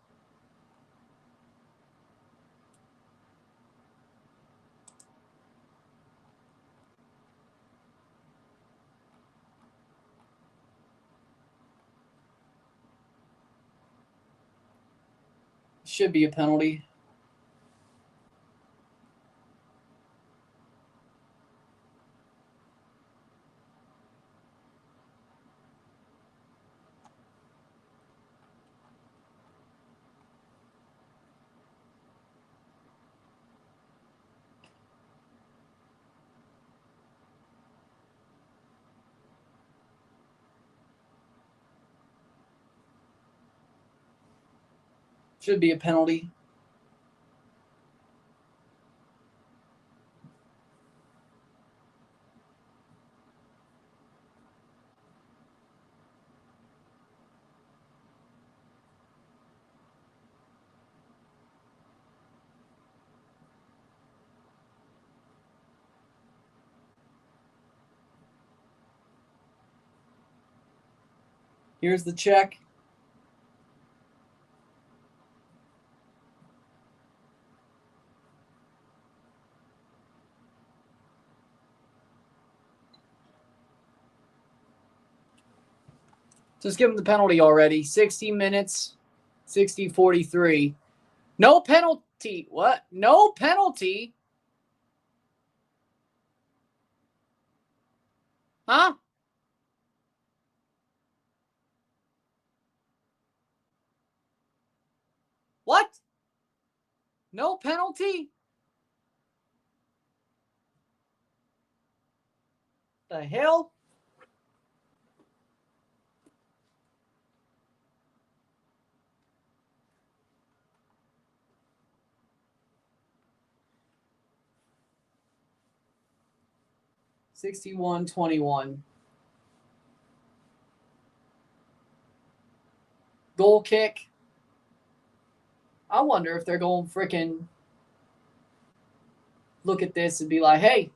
Should be a penalty. Should be a penalty. Here's the check. Just give him the penalty already. 60 minutes, 60-43. No penalty. What? No penalty? Huh? What? No penalty? The hell? (61-21). Goal kick. I wonder if they're going freaking look at this and be like, hey.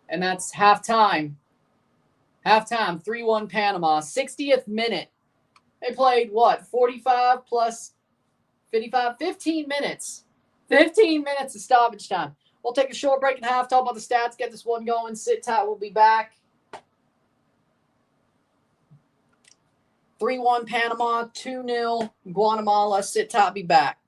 And that's halftime. Halftime, 3-1 Panama. 60th minute. They played what? 45 plus 55? 15 minutes. 15 minutes of stoppage time. We'll take a short break at half, talk about the stats, get this one going. Sit tight. We'll be back. 3-1 Panama, 2-0 Guatemala. Sit tight. Be back.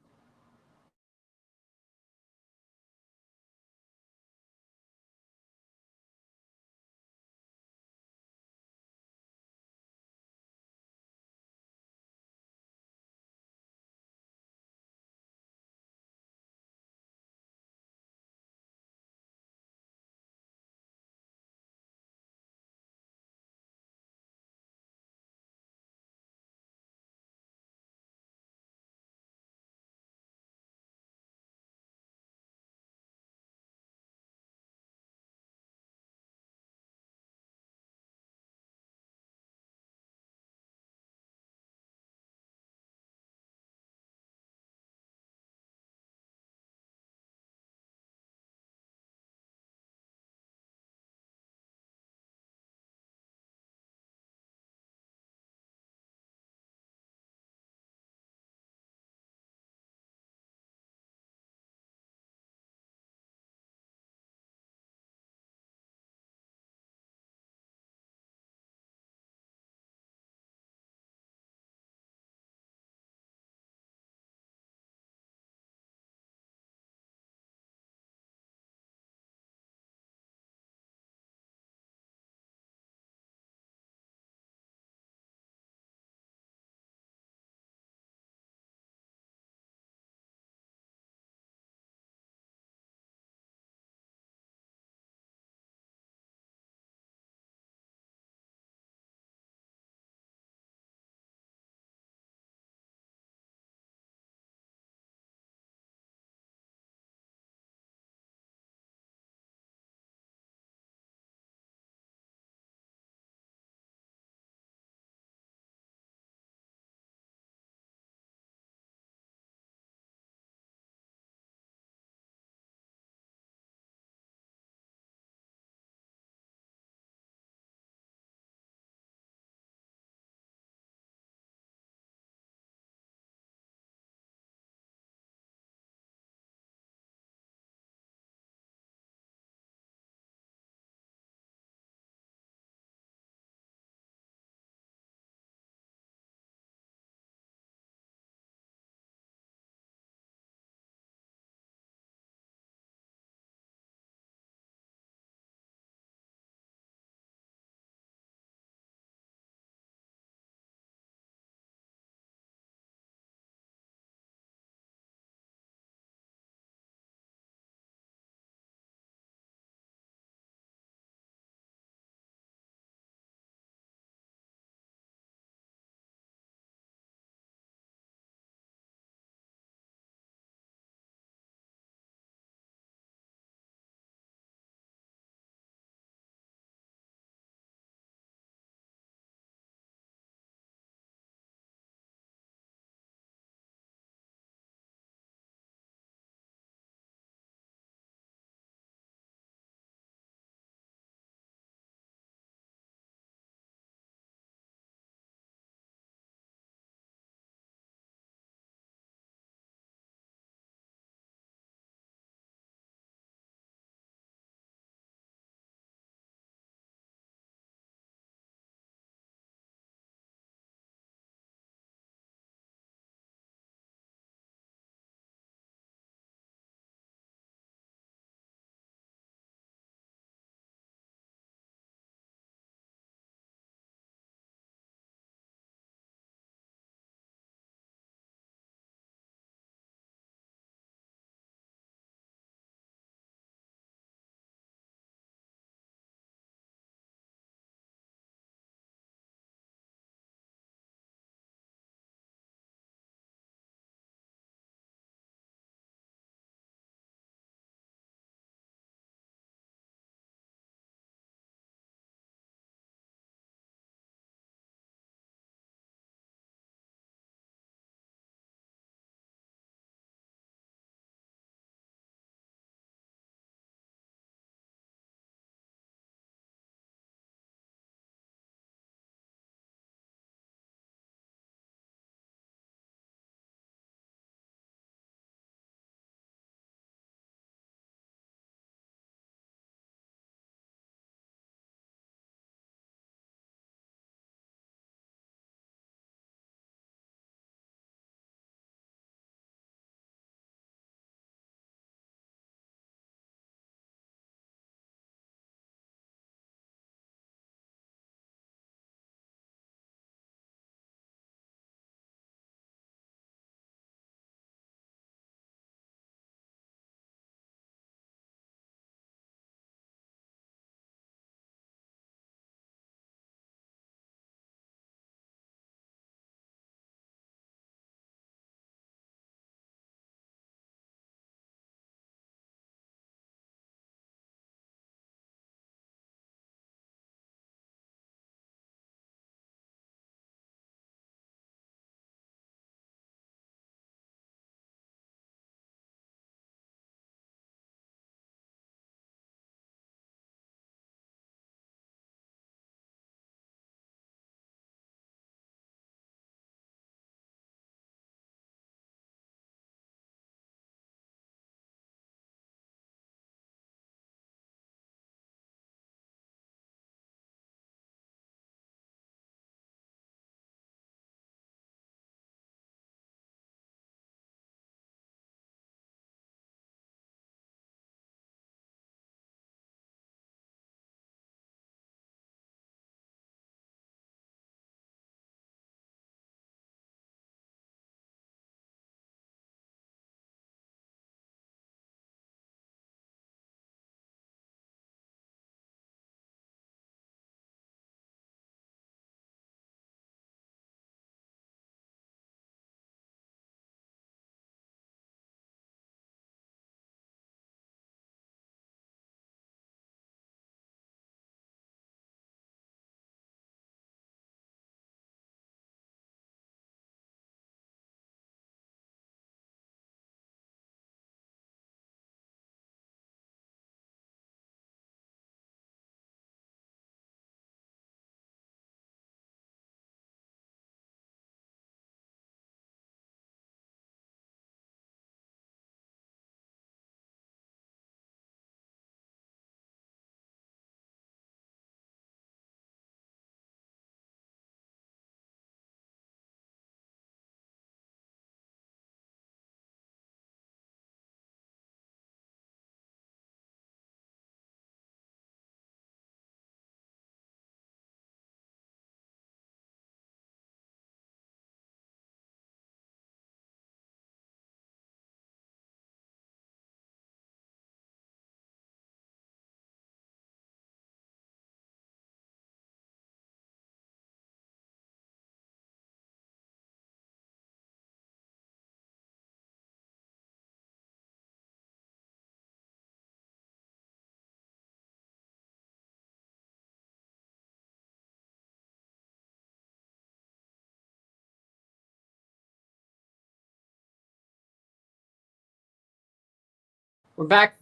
We're back.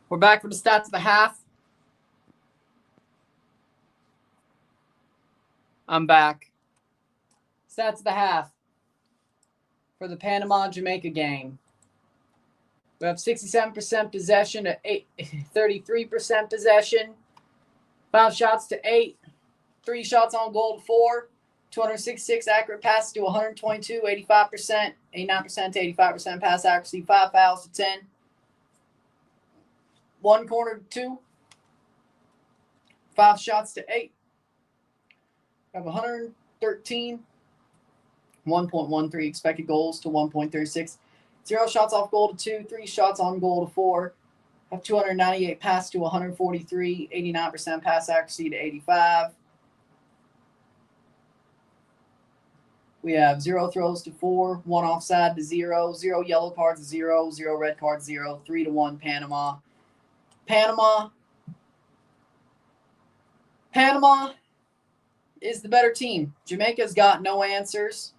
We're back for the stats of the half. I'm back. Stats of the half for the Panama-Jamaica game. We have 67% possession to 33% possession. 5 shots to 8. 3 shots on goal to 4. 266 accurate passes to 122, 85%, 89% to 85% pass accuracy. 5 fouls to 10. 1 corner to 2. 5 shots to 8. We have 113. 1.13 expected goals to 1.36. 0 shots off goal to 2. 3 shots on goal to 4. Have 298 passes to 143. 89% pass accuracy to 85. We have 0 throws to 4. 1 offside to 0. 0 yellow cards to 0. 0 red cards 0. 3-1 Panama. Panama is the better team. Jamaica's got no answers.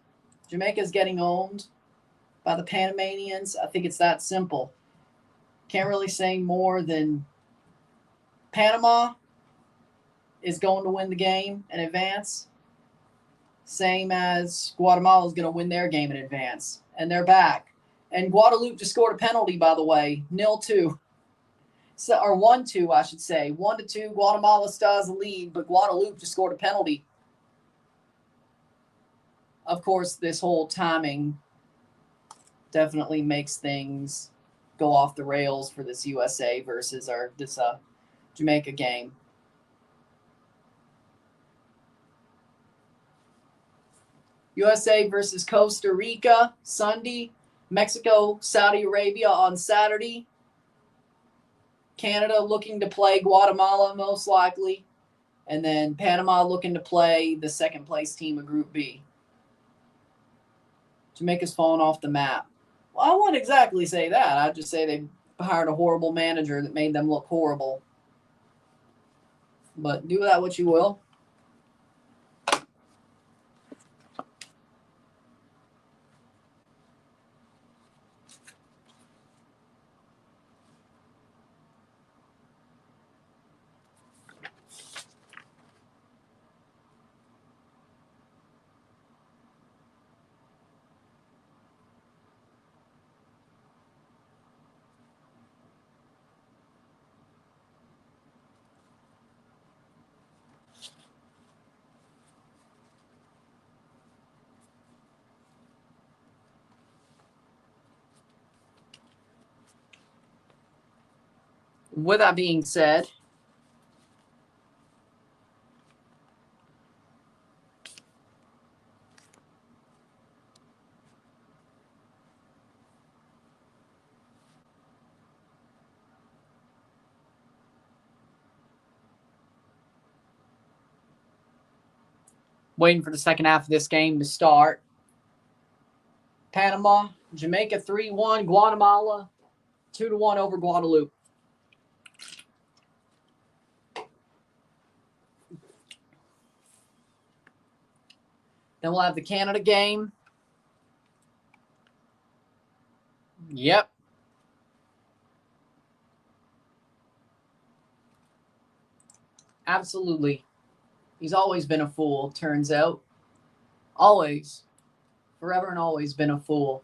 Jamaica's getting owned by the Panamanians. I think it's that simple. Can't really say more than Panama is going to win the game in advance. Same as Guatemala is going to win their game in advance. And they're back. And Guadeloupe just scored a penalty, by the way. 0-2. So, or 1-2, I should say. 1-2. Guatemala still has a lead, but Guadeloupe just scored a penalty. Of course, this whole timing definitely makes things go off the rails for this USA versus this Jamaica game. USA versus Costa Rica Sunday. Mexico, Saudi Arabia on Saturday. Canada looking to play Guatemala most likely. And then Panama looking to play the second place team of Group B. Jamaica's fallen off the map. Well, I wouldn't exactly say that. I'd just say they hired a horrible manager that made them look horrible. But do that what you will. With that being said, waiting for the second half of this game to start. Panama, Jamaica 3-1, Guatemala 2-1 over Guadeloupe. Then we'll have the Canada game. Yep. Absolutely. He's always been a fool, turns out. Always. Forever and always been a fool.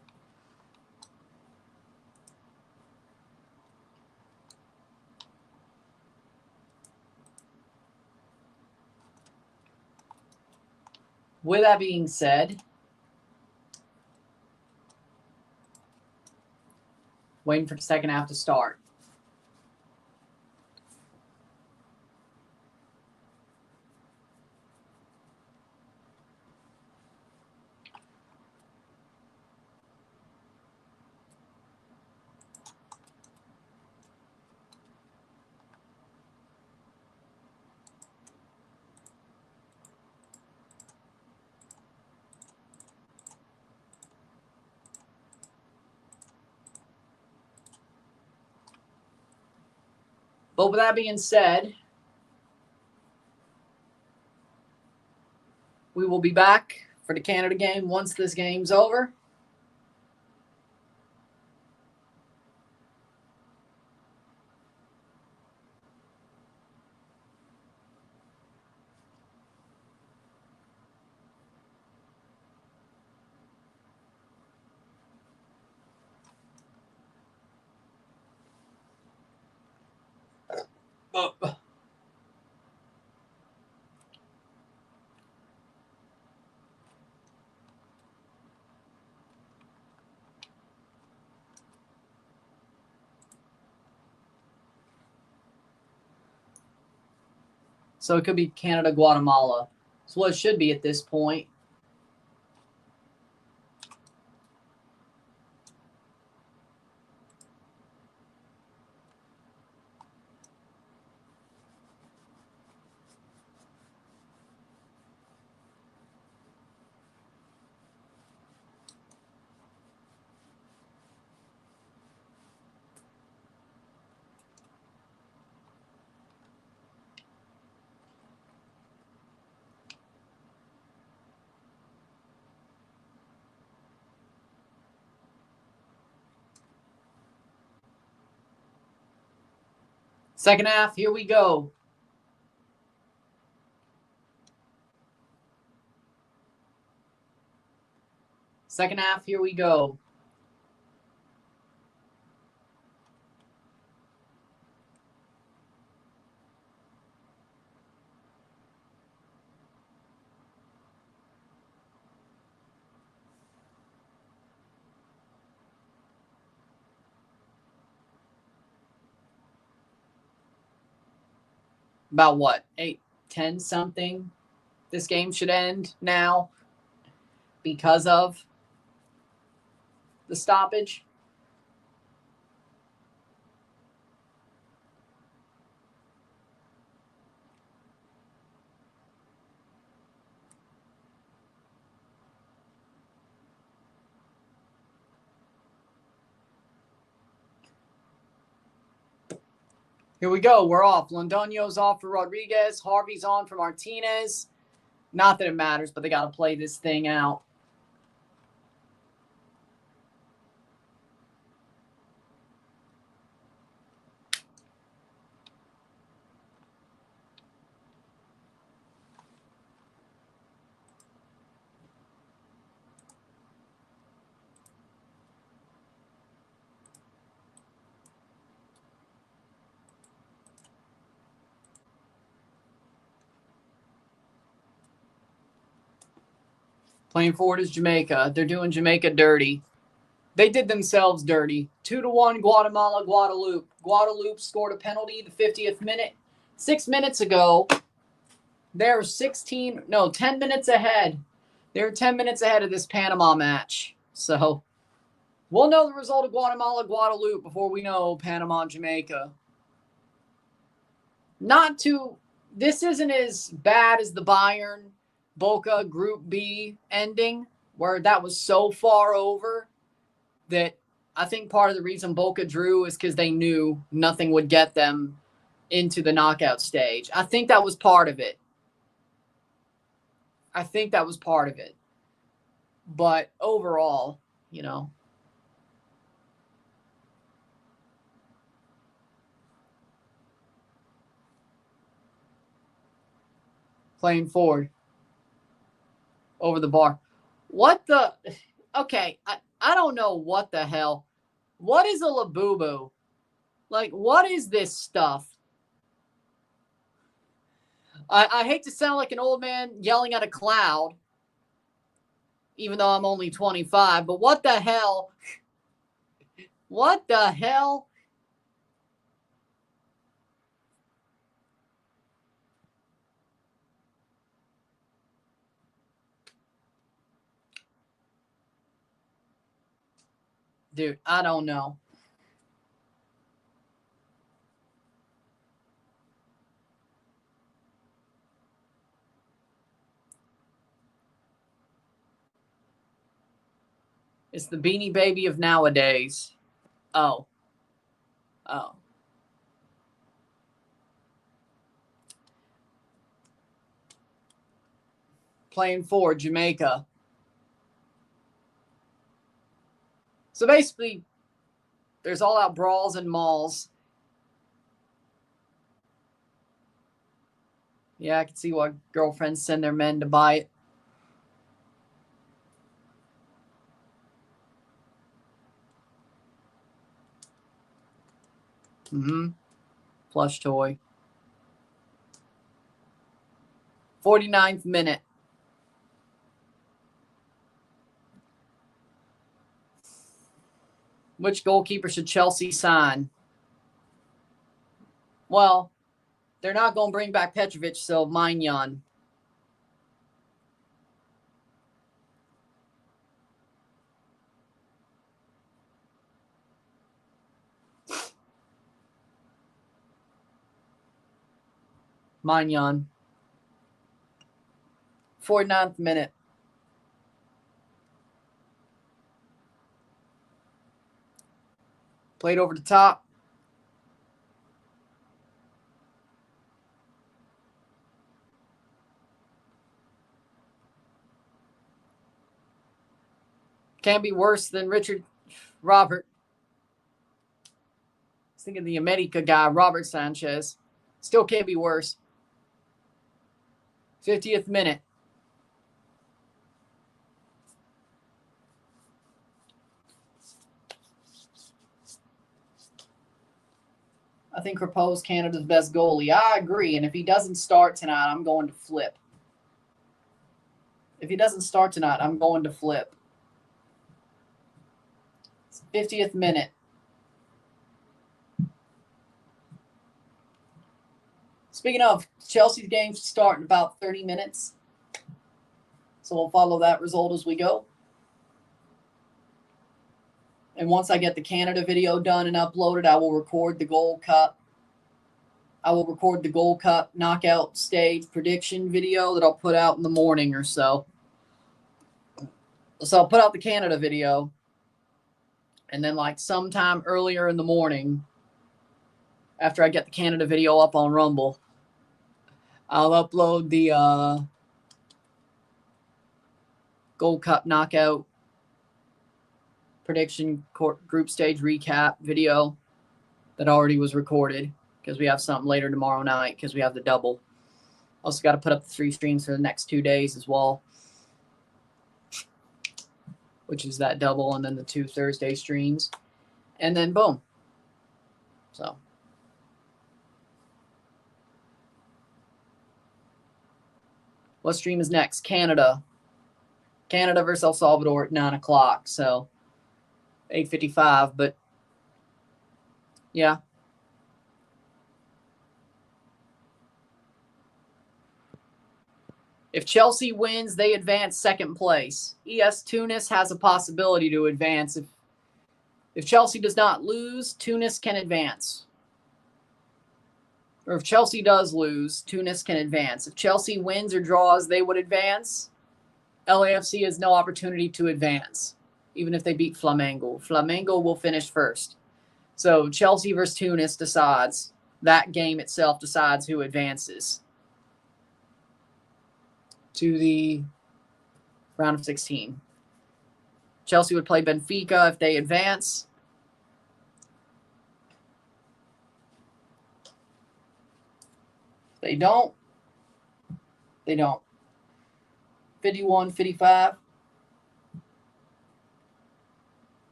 With that being said, waiting for the second half to start. But with that being said, we will be back for the Canada game once this game's over. So it could be Canada, Guatemala. That's what it should be at this point. Second half, here we go. Second half, here we go. About what? 8-10 something? This game should end now because of the stoppage. Here we go. We're off. Londoño's off for Rodriguez. Harvey's on for Martinez. Not that it matters, but they got to play this thing out. Playing forward is Jamaica. They're doing Jamaica dirty. They did themselves dirty. 2-1 Guatemala, Guadeloupe. Guadeloupe scored a penalty the 50th minute. 6 minutes ago, they're 10 minutes ahead. They're 10 minutes ahead of this Panama match. So we'll know the result of Guatemala, Guadeloupe before we know Panama, Jamaica. This isn't as bad as the Bayern Boca Group B ending, where that was so far over that I think part of the reason Boca drew is because they knew nothing would get them into the knockout stage. I think that was part of it. But overall, playing forward over the bar. What the? Okay, I don't know what the hell. What is a labubu? Like, what is this stuff? I hate to sound like an old man yelling at a cloud, even though I'm only 25, but what the hell? What the hell? Dude, I don't know. It's the Beanie Baby of nowadays. Oh. Playing for Jamaica. So basically, there's all-out brawls and mauls. Yeah, I can see why girlfriends send their men to buy it. Plush toy. 49th minute. Which goalkeeper should Chelsea sign? Well, they're not going to bring back Petrovic, so Maignan. Maignan. 49th minute. Played over the top. Can't be worse than Robert. I was thinking the America guy, Robert Sanchez. Still can't be worse. 50th minute. I think Crepeau's Canada's best goalie. I agree. And if he doesn't start tonight, I'm going to flip. If he doesn't start tonight, I'm going to flip. 50th minute. Speaking of, Chelsea's game start in about 30 minutes. So we'll follow that result as we go. And once I get the Canada video done and uploaded, I will record the Gold Cup. I will record the Gold Cup knockout stage prediction video that I'll put out in the morning or so. So I'll put out the Canada video. And then like sometime earlier in the morning, after I get the Canada video up on Rumble, I'll upload the Gold Cup knockout prediction group stage recap video that already was recorded because we have something later tomorrow night because we have the double. Also got to put up the 3 streams for the next 2 days as well, which is that double and then the 2 Thursday streams. And then boom. So. What stream is next? Canada. Canada versus El Salvador at 9 o'clock. So 8:55, but yeah. If Chelsea wins, they advance second place. ES Tunis has a possibility to advance. If Chelsea does not lose, Tunis can advance. Or if Chelsea does lose, Tunis can advance. If Chelsea wins or draws, they would advance. LAFC has no opportunity to advance, even if they beat Flamengo. Flamengo will finish first. So Chelsea versus Tunis decides. That game itself decides who advances to the round of 16. Chelsea would play Benfica if they advance. If they don't. They don't. 51, 55.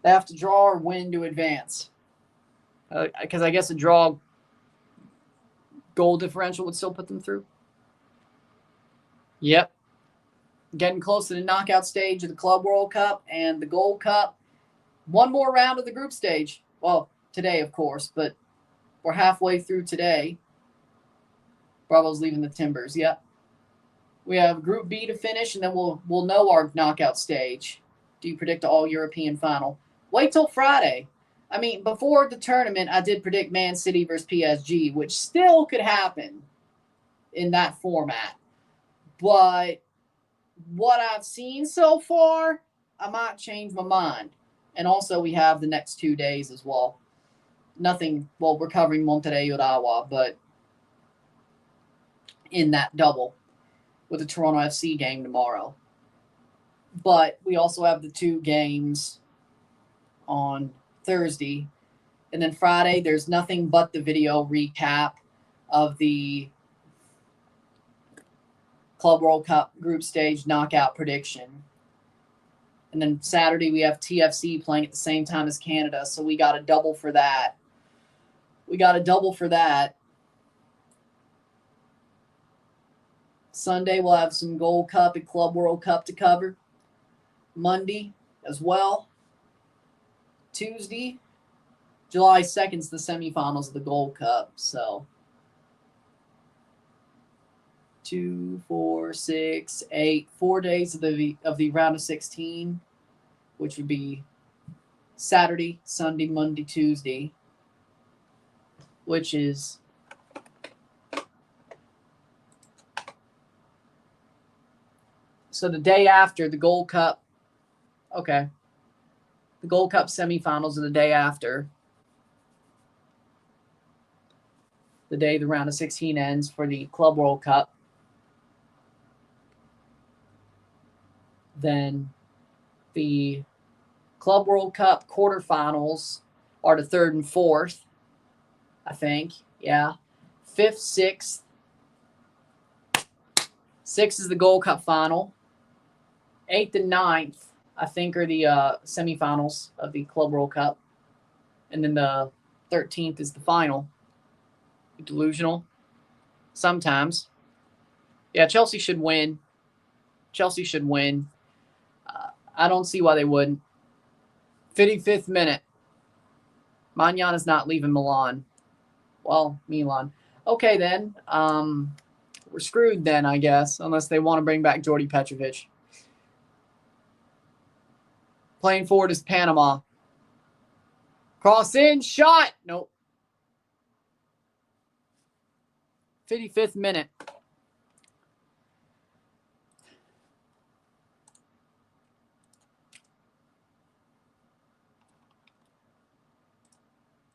They have to draw or win to advance. Because I guess a draw goal differential would still put them through. Yep. Getting close to the knockout stage of the Club World Cup and the Gold Cup. One more round of the group stage. Well, today, of course, but we're halfway through today. Bravo's leaving the Timbers. Yep. We have Group B to finish, and then we'll know our knockout stage. Do you predict an all-European final? Wait till Friday. I mean, before the tournament, I did predict Man City versus PSG, which still could happen in that format. But what I've seen so far, I might change my mind. And also, we have the next 2 days as well. Nothing, well, we're covering Monterrey Urawa, but in that double with the Toronto FC game tomorrow. But we also have the 2 games on Thursday. And then Friday, there's nothing but the video recap of the Club World Cup group stage knockout prediction. And then Saturday, we have TFC playing at the same time as Canada. So we got a double for that. Sunday, we'll have some Gold Cup and Club World Cup to cover. Monday as well. Tuesday, July 2nd is the semifinals of the Gold Cup. So 2, 4, 6, 8, 4 days of the round of 16, which would be Saturday, Sunday, Monday, Tuesday, which is so the day after the Gold Cup. Okay. The Gold Cup semifinals are the day after. The day the round of 16 ends for the Club World Cup. Then the Club World Cup quarterfinals are the 3rd and 4th, I think. Yeah. 5th, 6th. 6th is the Gold Cup final. 8th and 9th, I think, are the semifinals of the Club World Cup. And then the 13th is the final. Delusional. Sometimes. Yeah, Chelsea should win. Chelsea should win. I don't see why they wouldn't. 55th minute. Mañana's not leaving Milan. Well, Milan. Okay, then. We're screwed then, I guess, unless they want to bring back Jordi Petrovic. Playing forward is Panama. Cross in, shot. Nope. 55th minute.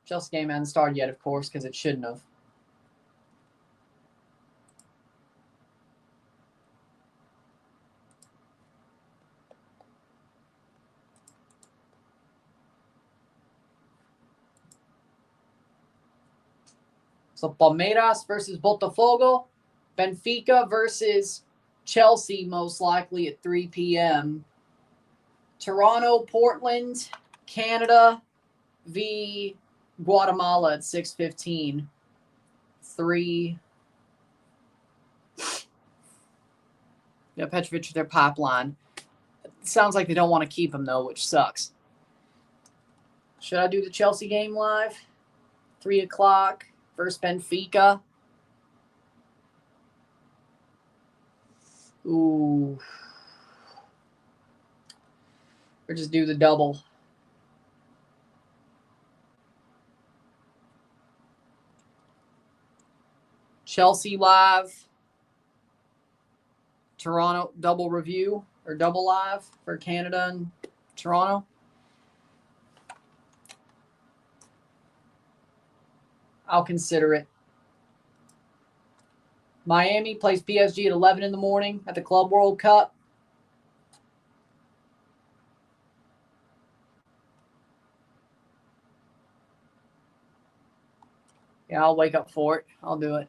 Chelsea game hasn't started yet, of course, because it shouldn't have. So Palmeiras versus Botafogo. Benfica versus Chelsea, most likely at 3 p.m. Toronto, Portland, Canada v. Guatemala at 6:15. 3. Yeah, Petrovic is their pipeline. Sounds like they don't want to keep him, though, which sucks. Should I do the Chelsea game live? 3 o'clock versus Benfica. Ooh. Or just do the double. Chelsea live. Toronto double review or double live for Canada and Toronto. I'll consider it. Miami plays PSG at 11 in the morning at the Club World Cup. Yeah, I'll wake up for it. I'll do it.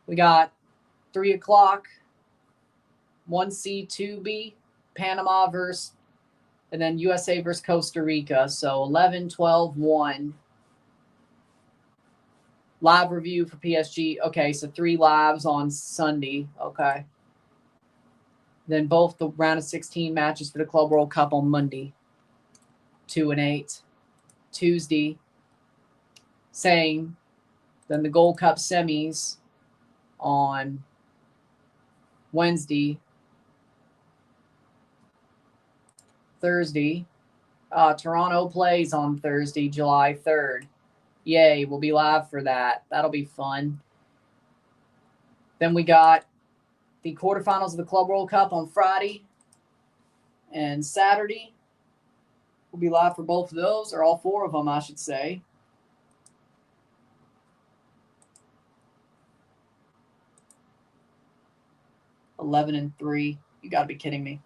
We got 3 o'clock, 1C, 2B, Panama versus, and then USA versus Costa Rica. So 11, 12, 1. Live review for PSG. Okay, so 3 lives on Sunday. Okay. Then both the round of 16 matches for the Club World Cup on Monday. 2 and 8. Tuesday. Same. Then the Gold Cup semis on Wednesday. Thursday. Toronto plays on Thursday, July 3rd. Yay, we'll be live for that. That'll be fun. Then we got the quarterfinals of the Club World Cup on Friday and Saturday. We'll be live for both of those, or all 4 of them, I should say. $11 and 3. You got to be kidding me.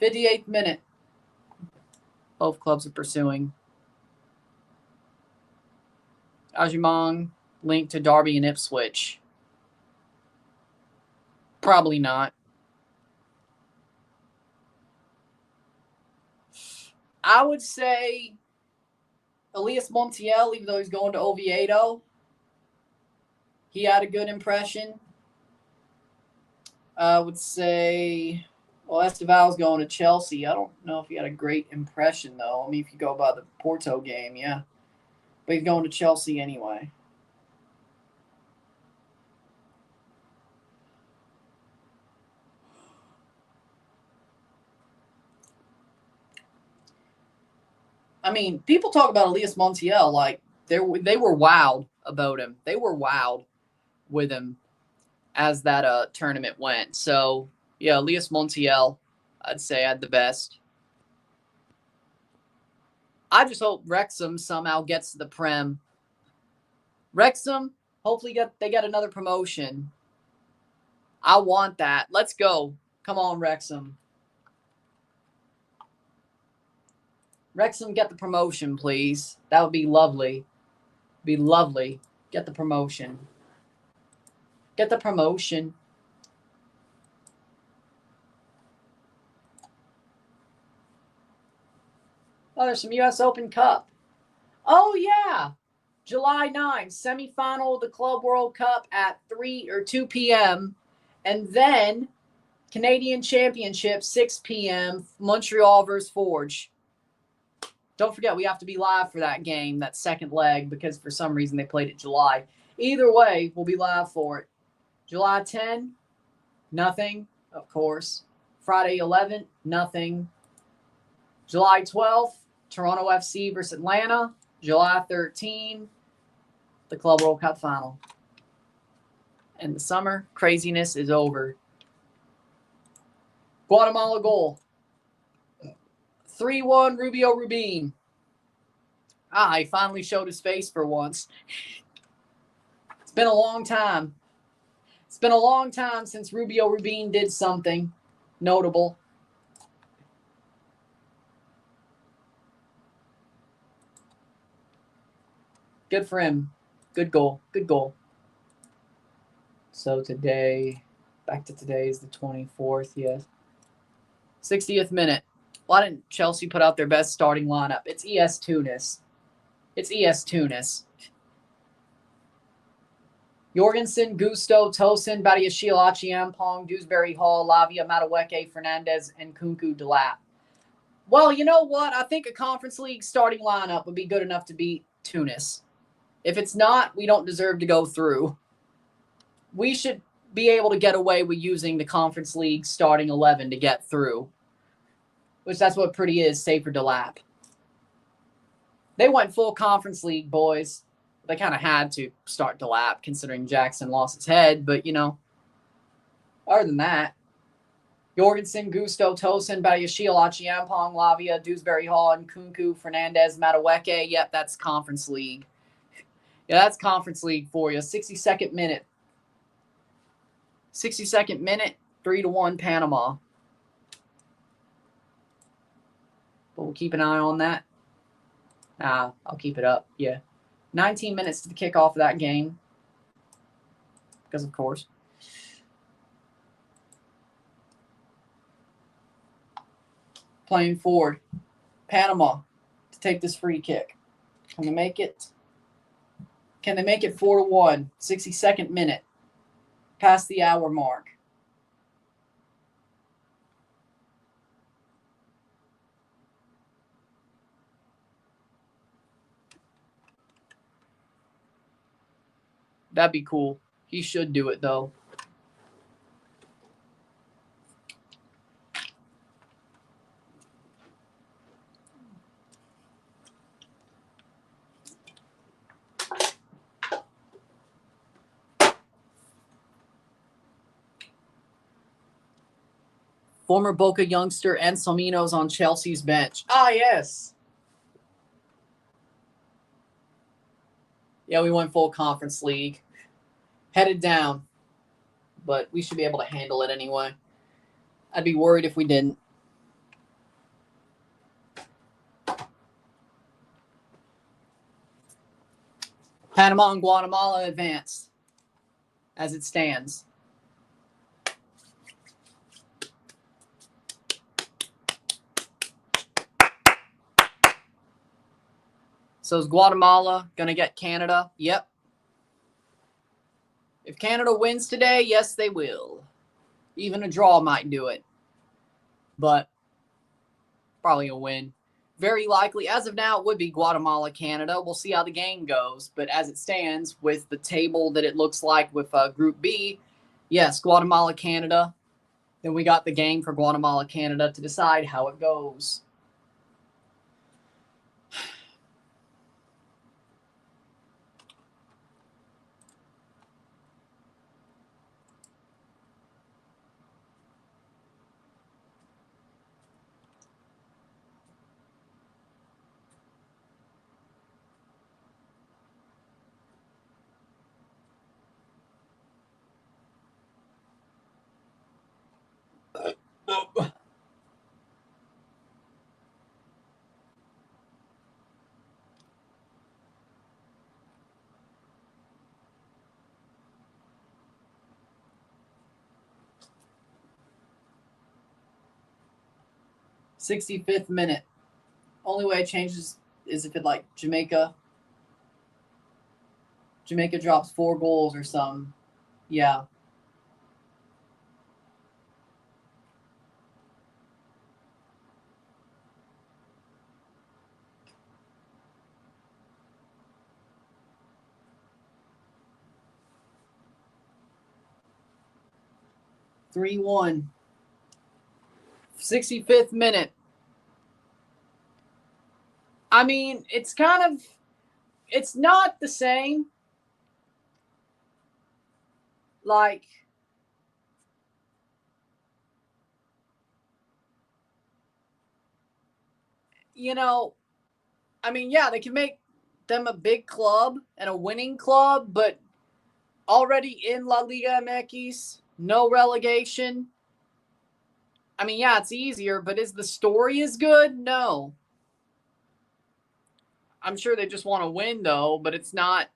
58th minute. Both clubs are pursuing. Ajimong linked to Derby and Ipswich. Probably not. I would say Elias Montiel, even though he's going to Oviedo. He had a good impression. I would say, well, Esteval's going to Chelsea. I don't know if he had a great impression, though. I mean, if you go by the Porto game, yeah. But he's going to Chelsea anyway. I mean, people talk about Elias Montiel like they were wowed about him. They were wowed with him as that tournament went. So, yeah, Elias Montiel, I'd say, had the best. I just hope Wrexham somehow gets to the Prem. Wrexham, hopefully they get another promotion. I want that. Let's go. Come on, Wrexham. Wrexham, get the promotion, please. That would be lovely. Be lovely. Get the promotion. Get the promotion. Oh, there's some U.S. Open Cup. Oh, yeah. July 9, semifinal of the Club World Cup at 2 p.m. And then Canadian Championship, 6 p.m., Montreal versus Forge. Don't forget, we have to be live for that game, that second leg, because for some reason they played it July. Either way, we'll be live for it. July 10, nothing, of course. Friday 11, nothing. July 12th, Toronto FC versus Atlanta. July 13, the Club World Cup final. And the summer craziness is over. Guatemala goal. 3-1 Rubio Rubin. He finally showed his face for once. It's been a long time. It's been a long time since Rubio Rubin did something notable. Good for him. Good goal. Good goal. So today, back to today is the 24th, yes. 60th minute. Why didn't Chelsea put out their best starting lineup? It's ES Tunis. It's ES Tunis. Jorgensen, Gusto, Tosin, Badiashile, Achiampong, Dewsbury Hall, Lavia, Madueke, Fernandez, and Kunku Delap. Well, you know what? I think a Conference League starting lineup would be good enough to beat Tunis. If it's not, we don't deserve to go through. We should be able to get away with using the Conference League starting 11 to get through. Which that's what pretty is, save for Delap. They went full Conference League, boys. They kind of had to start Delap, considering Jackson lost his head. But, you know, other than that, Jorgensen, Gusto, Tosin, Badiashile, Achiampong, Lavia, Dewsbury Hall, and Kunku, Fernandez, Madueke. Yep, that's Conference League. Yeah, that's Conference League for you. 62nd minute. 62nd minute, 3-1 Panama. But we'll keep an eye on that. I'll keep it up, yeah. 19 minutes to the kickoff of that game. Because, of course. Playing forward. Panama to take this free kick. Can they make it? Can they make it 4-1? 62nd minute. Past the hour mark. That'd be cool. He should do it, though. Former Boca youngster Anselmino's on Chelsea's bench. Yes. Yeah, we went full Conference League. Headed down. But we should be able to handle it anyway. I'd be worried if we didn't. Panama and Guatemala advance as it stands. So is Guatemala going to get Canada? Yep. If Canada wins today, yes, they will. Even a draw might do it. But probably a win. Very likely, as of now, it would be Guatemala, Canada. We'll see how the game goes. But as it stands, with the table that it looks like with Group B, yes, Guatemala, Canada. Then we got the game for Guatemala, Canada to decide how it goes. Oh. 65th minute. Only way it changes is if it like Jamaica drops 4 goals or something. Yeah. (3-1). 65th minute. I mean, it's not the same. Like, you know, I mean, yeah, they can make them a big club and a winning club, but already in La Liga MX, no relegation. I mean, yeah, it's easier, but is the story as good? No. I'm sure they just want to win though, but it's not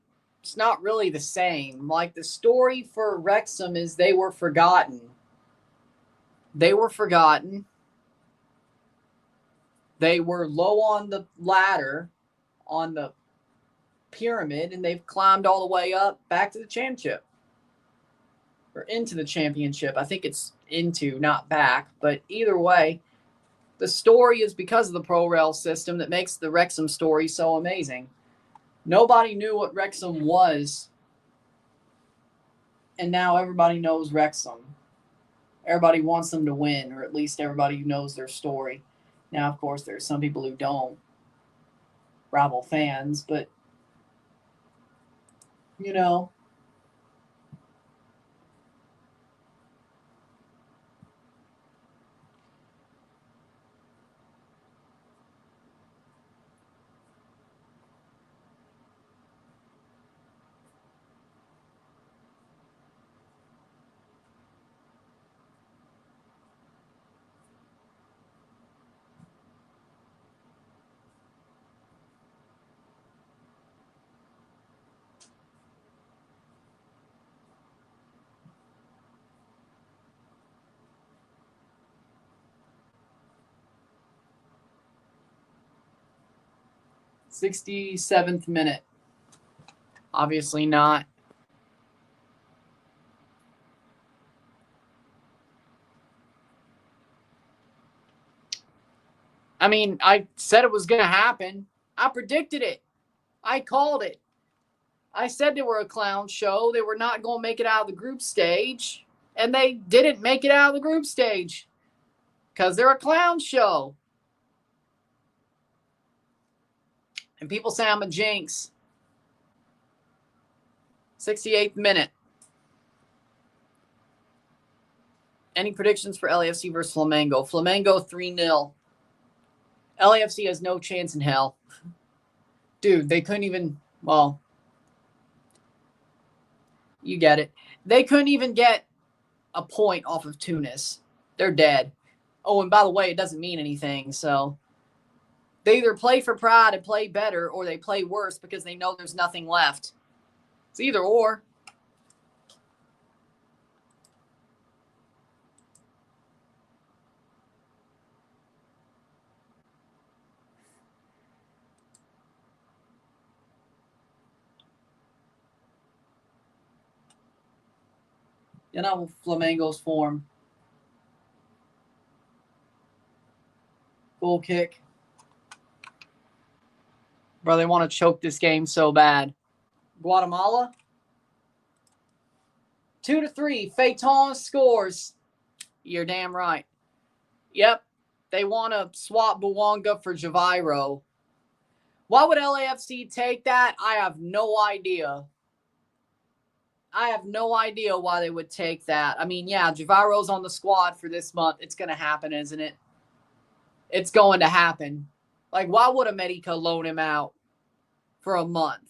really the same. Like the story for Wrexham is they were forgotten. They were forgotten. They were low on the ladder, on the pyramid, and they've climbed all the way up back to the championship. Or into the championship. I think it's into, not back. But either way, the story is because of the pro rel system that makes the Wrexham story so amazing. Nobody knew what Wrexham was, and now everybody knows Wrexham. Everybody wants them to win, or at least everybody knows their story. Now, of course, there's some people who don't, rival fans, but, you know, (67th minute). Obviously not. I mean, I said it was going to happen. I predicted it. I called it. I said they were a clown show. They were not going to make it out of the group stage. And they didn't make it out of the group stage because they're a clown show. And people say I'm a jinx. 68th minute. Any predictions for LAFC versus Flamengo? Flamengo 3-0. LAFC has no chance in hell. Dude, they couldn't even, well, you get it. They couldn't even get a point off of Tunis. They're dead. Oh, and by the way, it doesn't mean anything. So they either play for pride and play better, or they play worse because they know there's nothing left. It's either or. You know, Flamengo's form. Goal kick. Bro, they want to choke this game so bad. Guatemala. 2-3. Phaeton scores. You're damn right. Yep. They want to swap Bouanga for Javiro. Why would LAFC take that? I have no idea. I have no idea why they would take that. I mean, yeah, Javiro's on the squad for this month. It's going to happen, isn't it? It's going to happen. Like, why would America loan him out for a month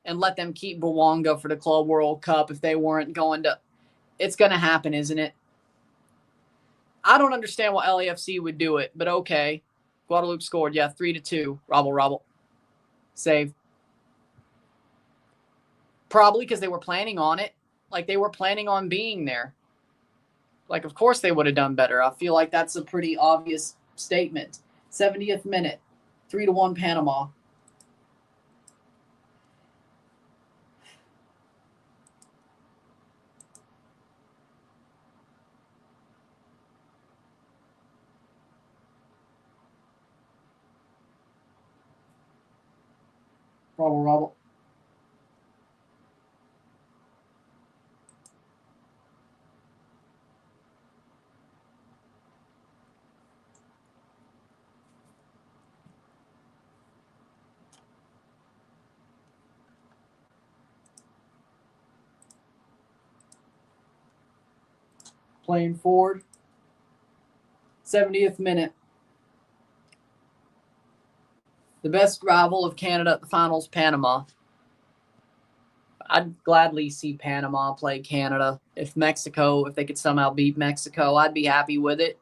and let them keep Bouanga for the Club World Cup if they weren't going to? It's going to happen, isn't it? I don't understand why LAFC would do it, but okay. Guadeloupe scored, yeah, 3-2. Robble. Save. Probably because they were planning on it. Like, they were planning on being there. Like, of course they would have done better. I feel like that's a pretty obvious statement. 70th minute. 3-1 Panama. Robble. Playing forward. 70th minute. The best rival of Canada at the finals, Panama. I'd gladly see Panama play Canada. If they could somehow beat Mexico, I'd be happy with it.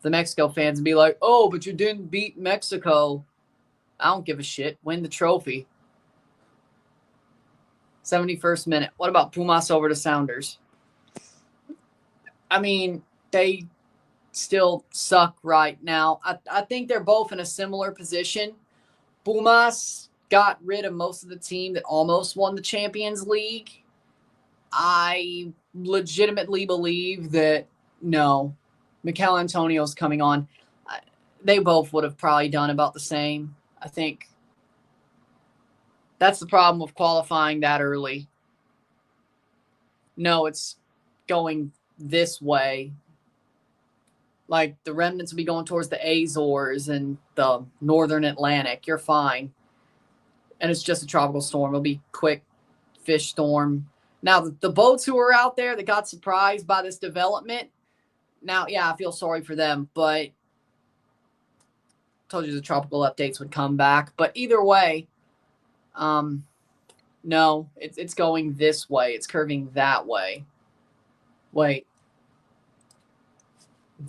The Mexico fans would be like, oh, but you didn't beat Mexico. I don't give a shit. Win the trophy. 71st minute. What about Pumas over the Sounders? I mean, they still suck right now. I think they're both in a similar position. Pumas got rid of most of the team that almost won the Champions League. I legitimately believe that, no, Mikel Antonio's coming on. They both would have probably done about the same. I think that's the problem with qualifying that early. No, it's going this way. Like, the remnants will be going towards the Azores and the northern Atlantic. You're fine. And it's just a tropical storm. It'll be quick fish storm. Now, the boats who are out there that got surprised by this development, now, yeah, I feel sorry for them. But I told you the tropical updates would come back. But either way, no, it's going this way. It's curving that way. Wait.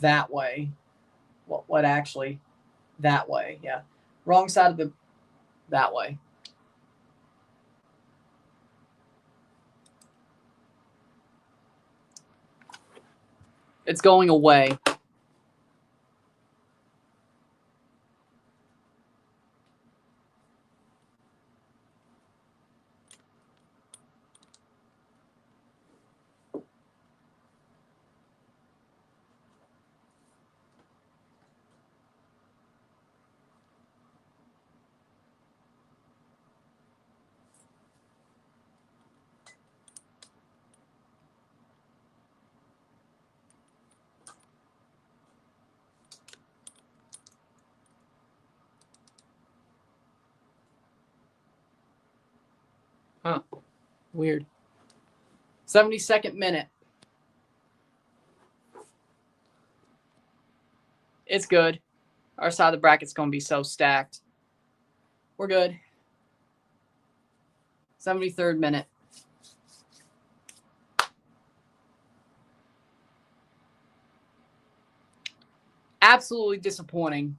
That way. What actually? That way, yeah. Wrong side of that way. It's going away. Huh. Weird. 72nd minute. It's good. Our side of the bracket's going to be so stacked. We're good. 73rd minute. Absolutely disappointing.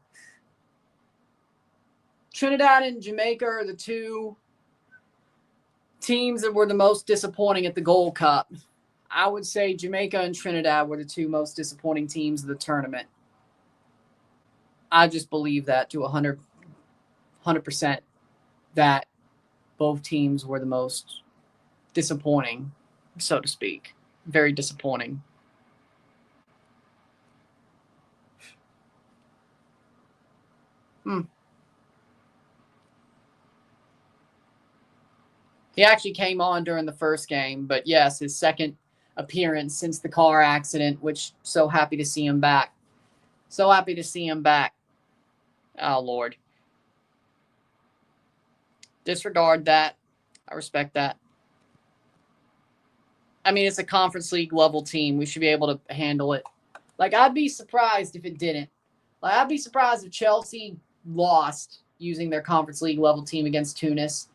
Trinidad and Jamaica are the two teams that were the most disappointing at the Gold Cup. I would say Jamaica and Trinidad were the two most disappointing teams of the tournament. I just believe that to 100% that both teams were the most disappointing, so to speak. Very disappointing. He actually came on during the first game, but yes, his second appearance since the car accident, which so happy to see him back. So happy to see him back. Oh, Lord. Disregard that. I respect that. I mean, it's a Conference League level team. We should be able to handle it. Like, I'd be surprised if it didn't. Like, I'd be surprised if Chelsea lost using their Conference League level team against Tunis.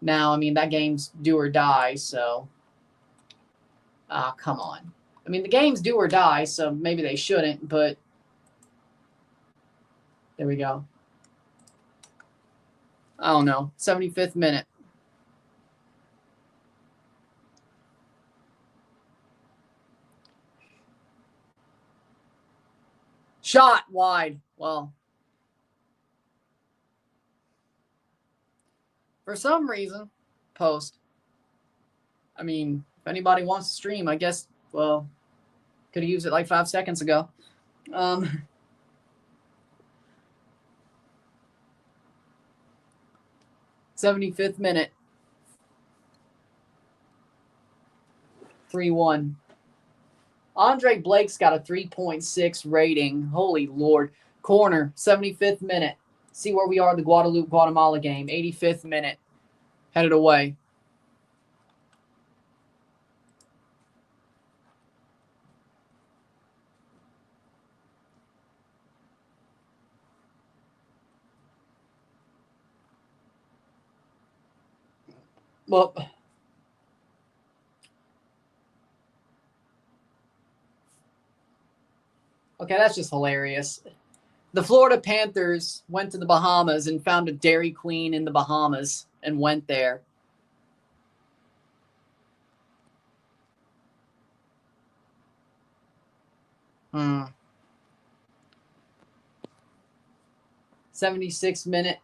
Now, I mean, that game's do or die, so. Come on. I mean, the game's do or die, so maybe they shouldn't, but. There we go. I don't know. 75th minute. Shot wide. Well, for some reason, post. I mean, if anybody wants to stream, I guess, well, could have used it like 5 seconds ago. 75th minute. 3-1. Andre Blake's got a 3.6 rating. Holy Lord. Corner, 75th minute. See where we are in the Guatemala game. 85th minute. Headed away. Well, okay, that's just hilarious. The Florida Panthers went to the Bahamas and found a Dairy Queen in the Bahamas and went there. Hmm. 76th minute.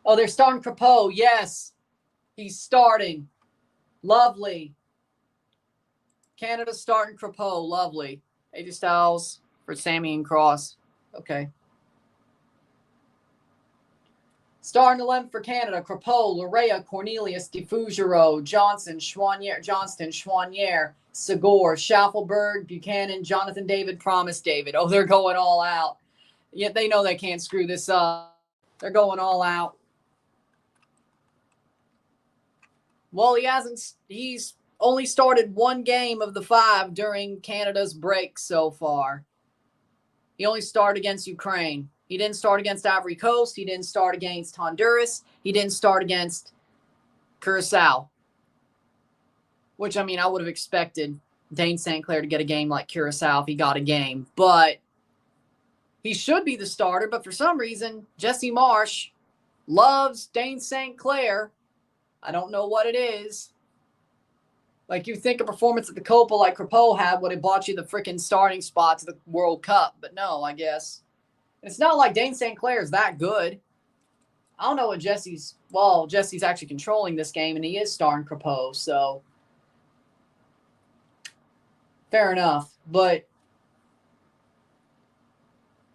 Oh, they're starting Crepeau. Yes. He's starting. Lovely. Canada starting Crepeau. Lovely. AJ Styles for Sammy and Cross. Okay. Starting 11 for Canada. Crepeau, Larea, Cornelius, DeFugero, Johnston, Chouanier, Segor, Schaffelberg, Buchanan, Jonathan David, Promise David. Oh, they're going all out. Yet they know they can't screw this up. They're going all out. Well, he's only started one game of the 5 during Canada's break so far. He only started against Ukraine. He didn't start against Ivory Coast. He didn't start against Honduras. He didn't start against Curacao. Which, I mean, I would have expected Dane St. Clair to get a game like Curacao if he got a game. But he should be the starter. But for some reason, Jesse Marsh loves Dane St. Clair. I don't know what it is. Like, you think a performance at the Copa like Crepeau had would have bought you the freaking starting spot to the World Cup. But no, I guess. It's not like Dane St. Clair is that good. I don't know what Jesse's actually controlling this game, and he is starring Crepeau, so fair enough. But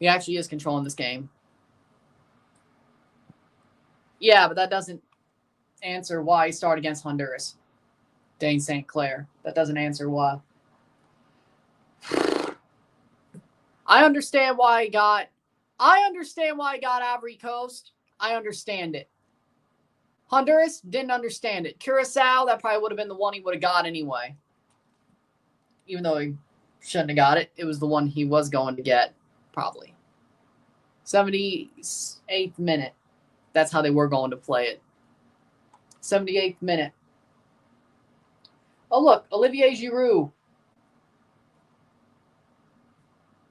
he actually is controlling this game. Yeah, but that doesn't answer why he started against Honduras. Dane St. Clair. That doesn't answer why. I understand why he got Ivory Coast. I understand it. Honduras, didn't understand it. Curacao, that probably would have been the one he would have got anyway. Even though he shouldn't have got it. It was the one he was going to get, probably. 78th minute. That's how they were going to play it. 78th minute. Oh, look, Olivier Giroud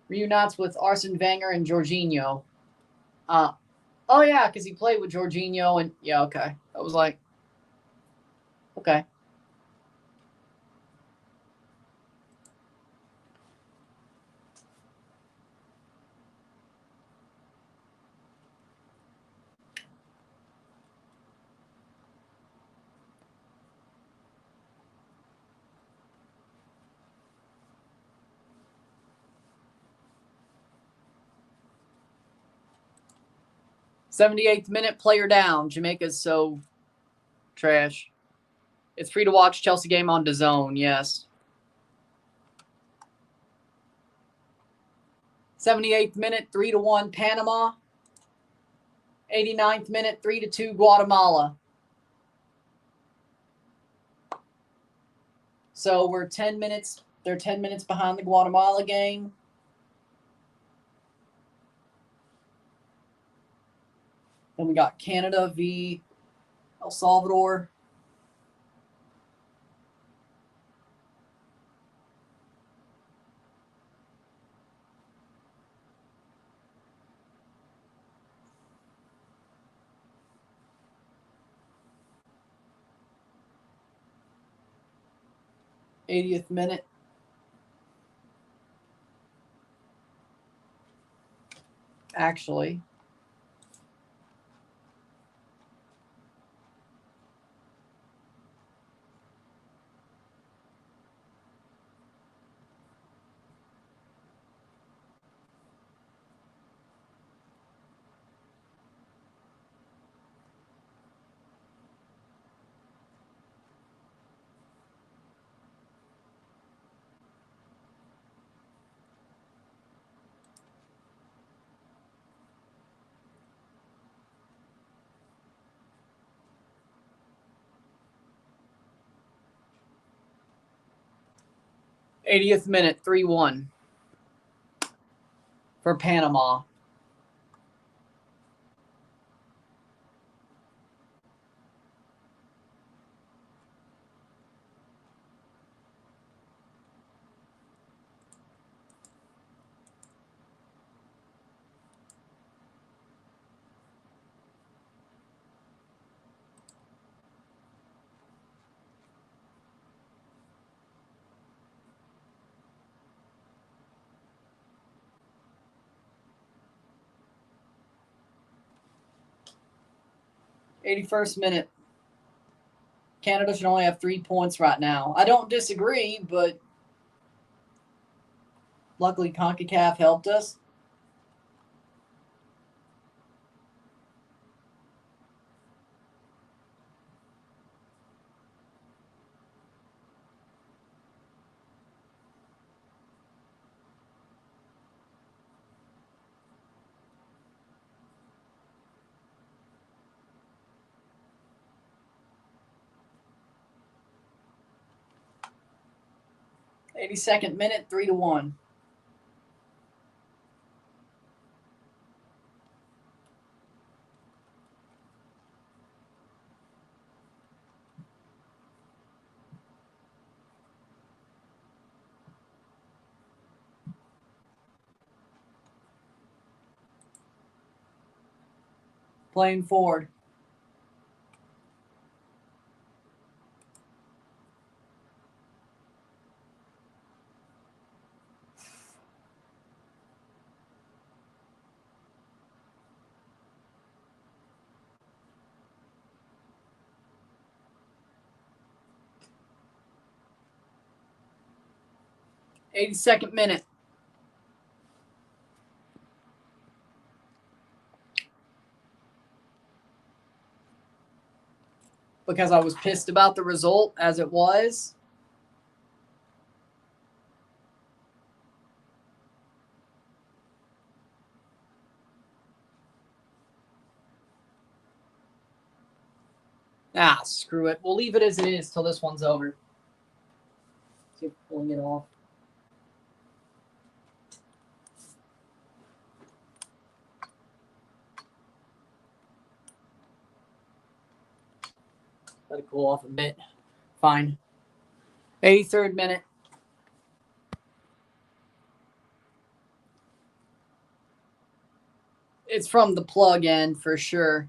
reunites with Arsene Wenger and Jorginho. Oh, yeah, because he played with Jorginho and, yeah, okay. I was like, okay. 78th minute, player down. Jamaica's so trash. It's free to watch. Chelsea game on DAZN, yes. 78th minute, 3-1 Panama. 89th minute, 3-2 Guatemala. So we're 10 minutes. They're 10 minutes behind the Guatemala game. Then we got Canada v. El Salvador. '80th minute. Actually. '80th minute, 3-1 for Panama. '81st minute. Canada should only have 3 points right now. I don't disagree, but luckily CONCACAF helped us. '82nd minute, 3-1. Playing forward. '82nd minute. Because I was pissed about the result as it was. Ah, screw it. We'll leave it as it is till this one's over. See if pulling it off. Let it cool off a bit. Fine. 83rd minute. It's from the plug end for sure.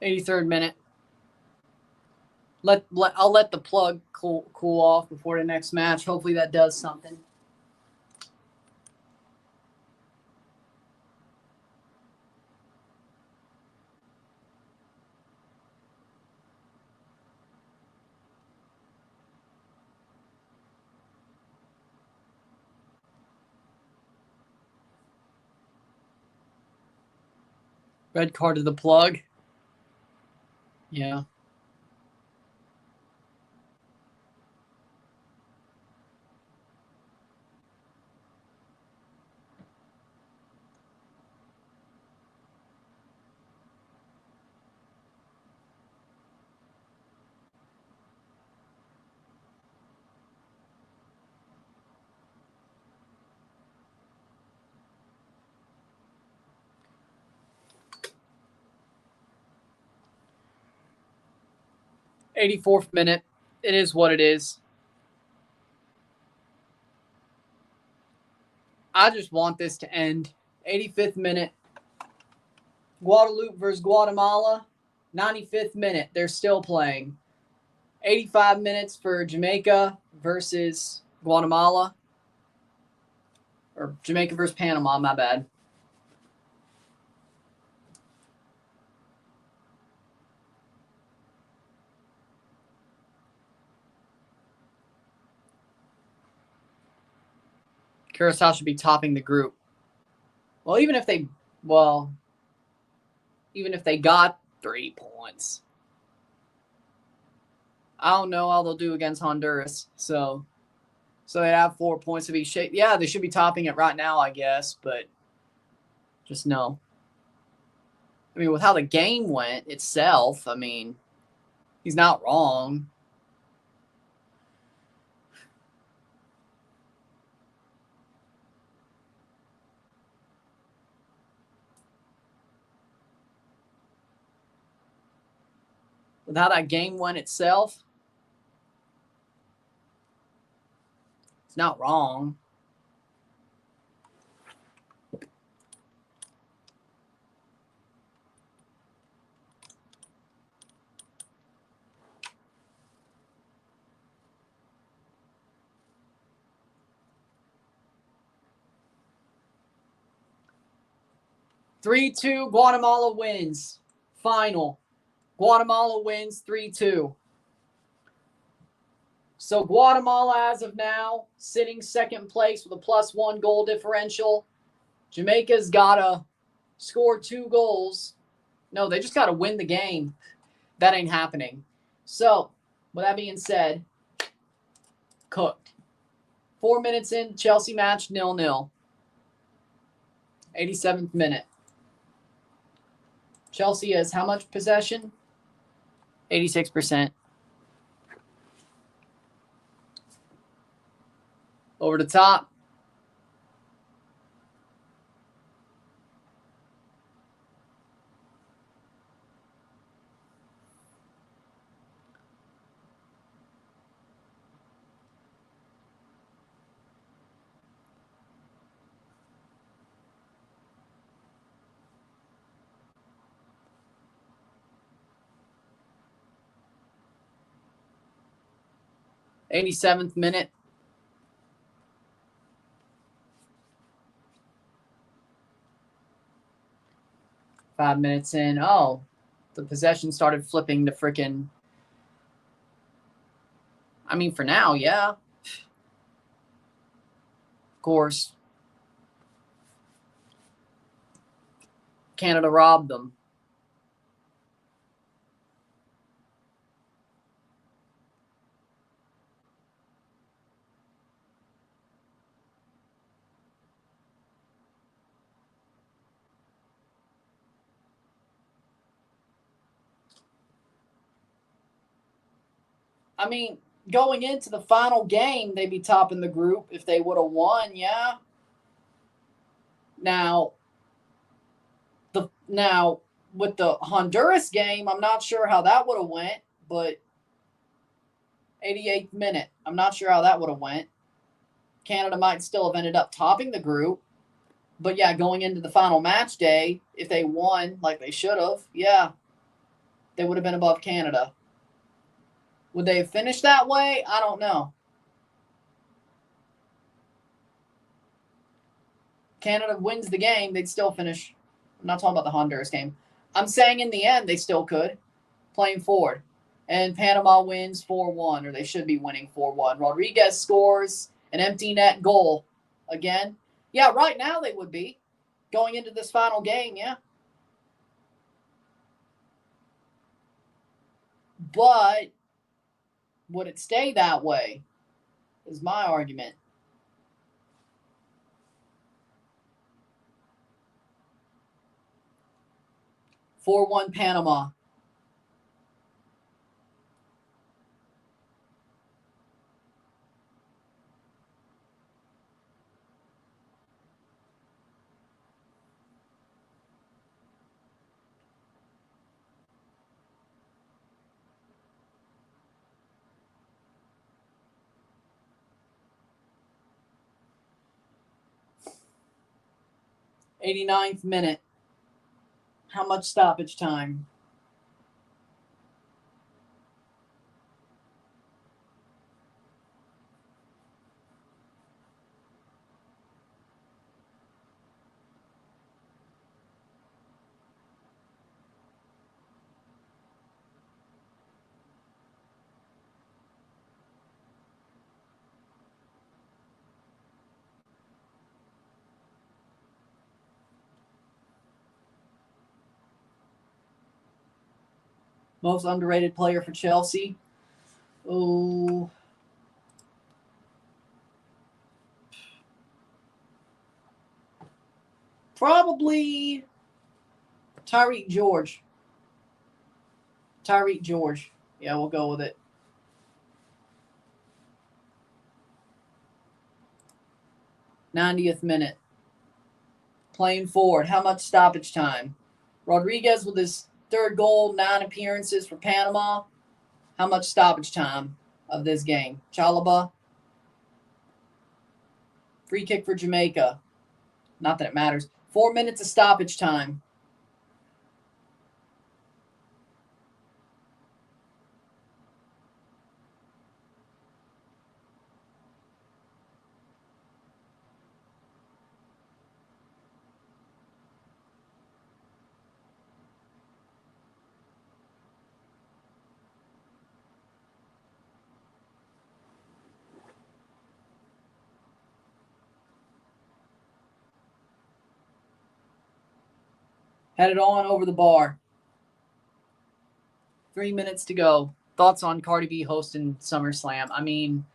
83rd minute. I'll let the plug cool off before the next match. Hopefully that does something. Red card to the plug. Yeah. '84th minute. It is what it is. I just want this to end. 85th minute. Guadeloupe versus Guatemala. 95th minute. They're still playing. 85 minutes for Jamaica versus Guatemala. Or Jamaica versus Panama, my bad. Curacao should be topping the group. Well, even if they got 3 points, I don't know how they'll do against Honduras. So they'd have 4 points to be shaped. Yeah, they should be topping it right now, I guess, but just no. I mean, with how the game went itself, I mean, he's not wrong. With how that game went itself, it's not wrong. (3-2) Guatemala wins. Final. Guatemala wins 3-2. So Guatemala, as of now, sitting second place with a +1 goal differential. Jamaica's got to score 2 goals. No, they just got to win the game. That ain't happening. So, with that being said, cooked. 4 minutes in, Chelsea match 0-0. 87th minute. Chelsea has how much possession? 86%. Over the top. '87th minute. Five minutes in. Oh, the possession started flipping to frickin'. I mean, for now, yeah. Of course. Canada robbed them. I mean, going into the final game, they'd be topping the group if they would have won, yeah. Now, with the Honduras game, I'm not sure how that would have went, but 88th minute, I'm not sure how that would have went. Canada might still have ended up topping the group. But yeah, going into the final match day, if they won like they should have, yeah, they would have been above Canada. Would they have finished that way? I don't know. Canada wins the game, they'd still finish. I'm not talking about the Honduras game. I'm saying in the end, they still could, playing forward. And Panama wins 4-1, or they should be winning 4-1. Rodriguez scores an empty net goal again. Yeah, right now they would be. Going into this final game, yeah. But would it stay that way? Is my argument. (4-1) Panama. (89th minute). How much stoppage time? Most underrated player for Chelsea? Oh, probably Tyreek George. Tyreek George. Yeah, we'll go with it. 90th minute. Playing forward. How much stoppage time? Rodriguez with his third goal, 9 appearances for Panama. How much stoppage time of this game? Chalaba. Free kick for Jamaica. Not that it matters. 4 minutes of stoppage time. Headed on over the bar. 3 minutes to go. Thoughts on Cardi B hosting SummerSlam? I mean,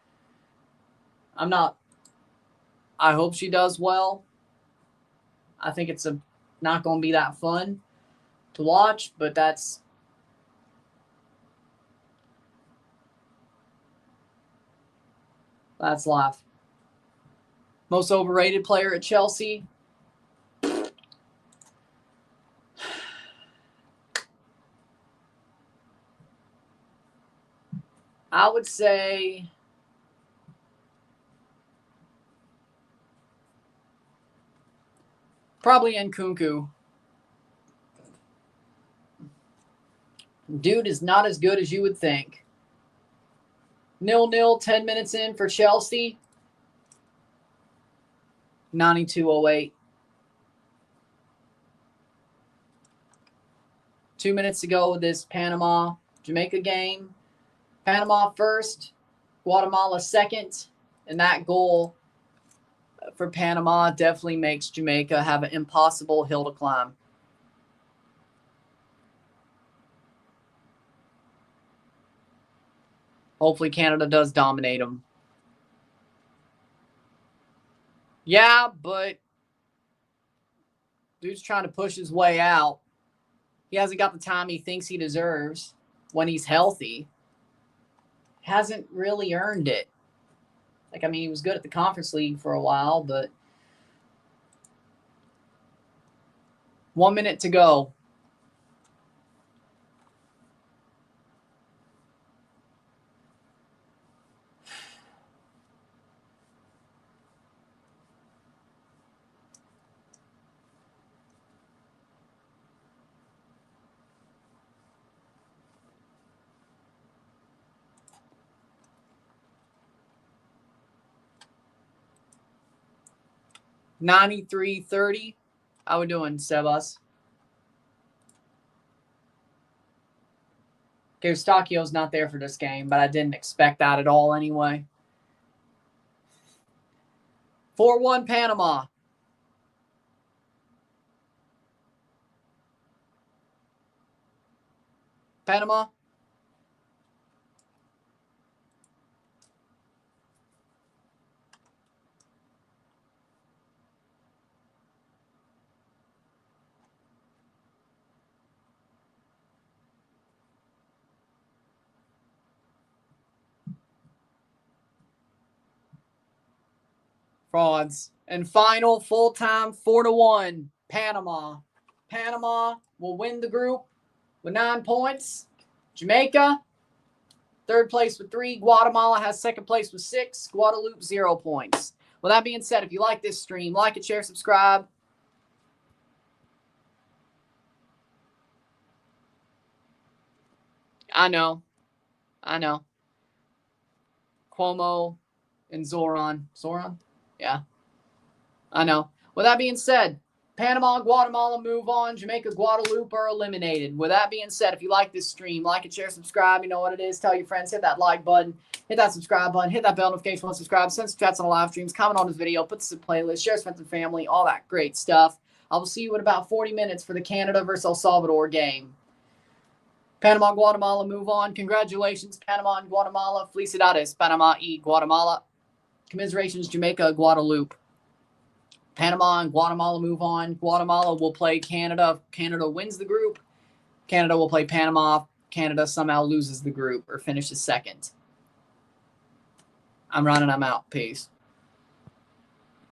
I hope she does well. I think it's not going to be that fun to watch, but that's life. Most overrated player at Chelsea? I would say probably Nkunku. Dude is not as good as you would think. 0-0, 10 minutes in for Chelsea. 92-08. 2 minutes to go with this Panama-Jamaica game. Panama first, Guatemala second, and that goal for Panama definitely makes Jamaica have an impossible hill to climb. Hopefully Canada does dominate them. Yeah, but dude's trying to push his way out. He hasn't got the time he thinks he deserves when he's healthy. Hasn't really earned it. Like, I mean, he was good at the Conference League for a while, but 1 minute to go. $93.30. How we doing, Sebas? Okay, Eustachio's not there for this game, but I didn't expect that at all anyway. 4-1 Panama. Panama. Frauds. And final, full-time, 4-1, Panama. Panama will win the group with 9 points. Jamaica, third place with 3. Guatemala has second place with 6. Guadeloupe, 0 points. With that being said, if you like this stream, like it, share, subscribe. I know. Cuomo and Zoran. Zoran? Yeah. I know. With that being said, Panama, Guatemala move on. Jamaica, Guadeloupe are eliminated. With that being said, if you like this stream, like it, share, subscribe. You know what it is. Tell your friends. Hit that like button. Hit that subscribe button. Hit that bell notification once subscribe. Send some chats on the live streams. Comment on this video. Put this in a playlist. Share with friends and family. All that great stuff. I will see you in about 40 minutes for the Canada versus El Salvador game. Panama and Guatemala move on. Congratulations, Panama and Guatemala. Felicidades, Panama y Guatemala. Commiserations, Jamaica, Guadeloupe. Panama and Guatemala move on. Guatemala will play Canada. Canada wins the group. Canada will play Panama. Canada somehow loses the group or finishes second. I'm running. I'm out. Peace.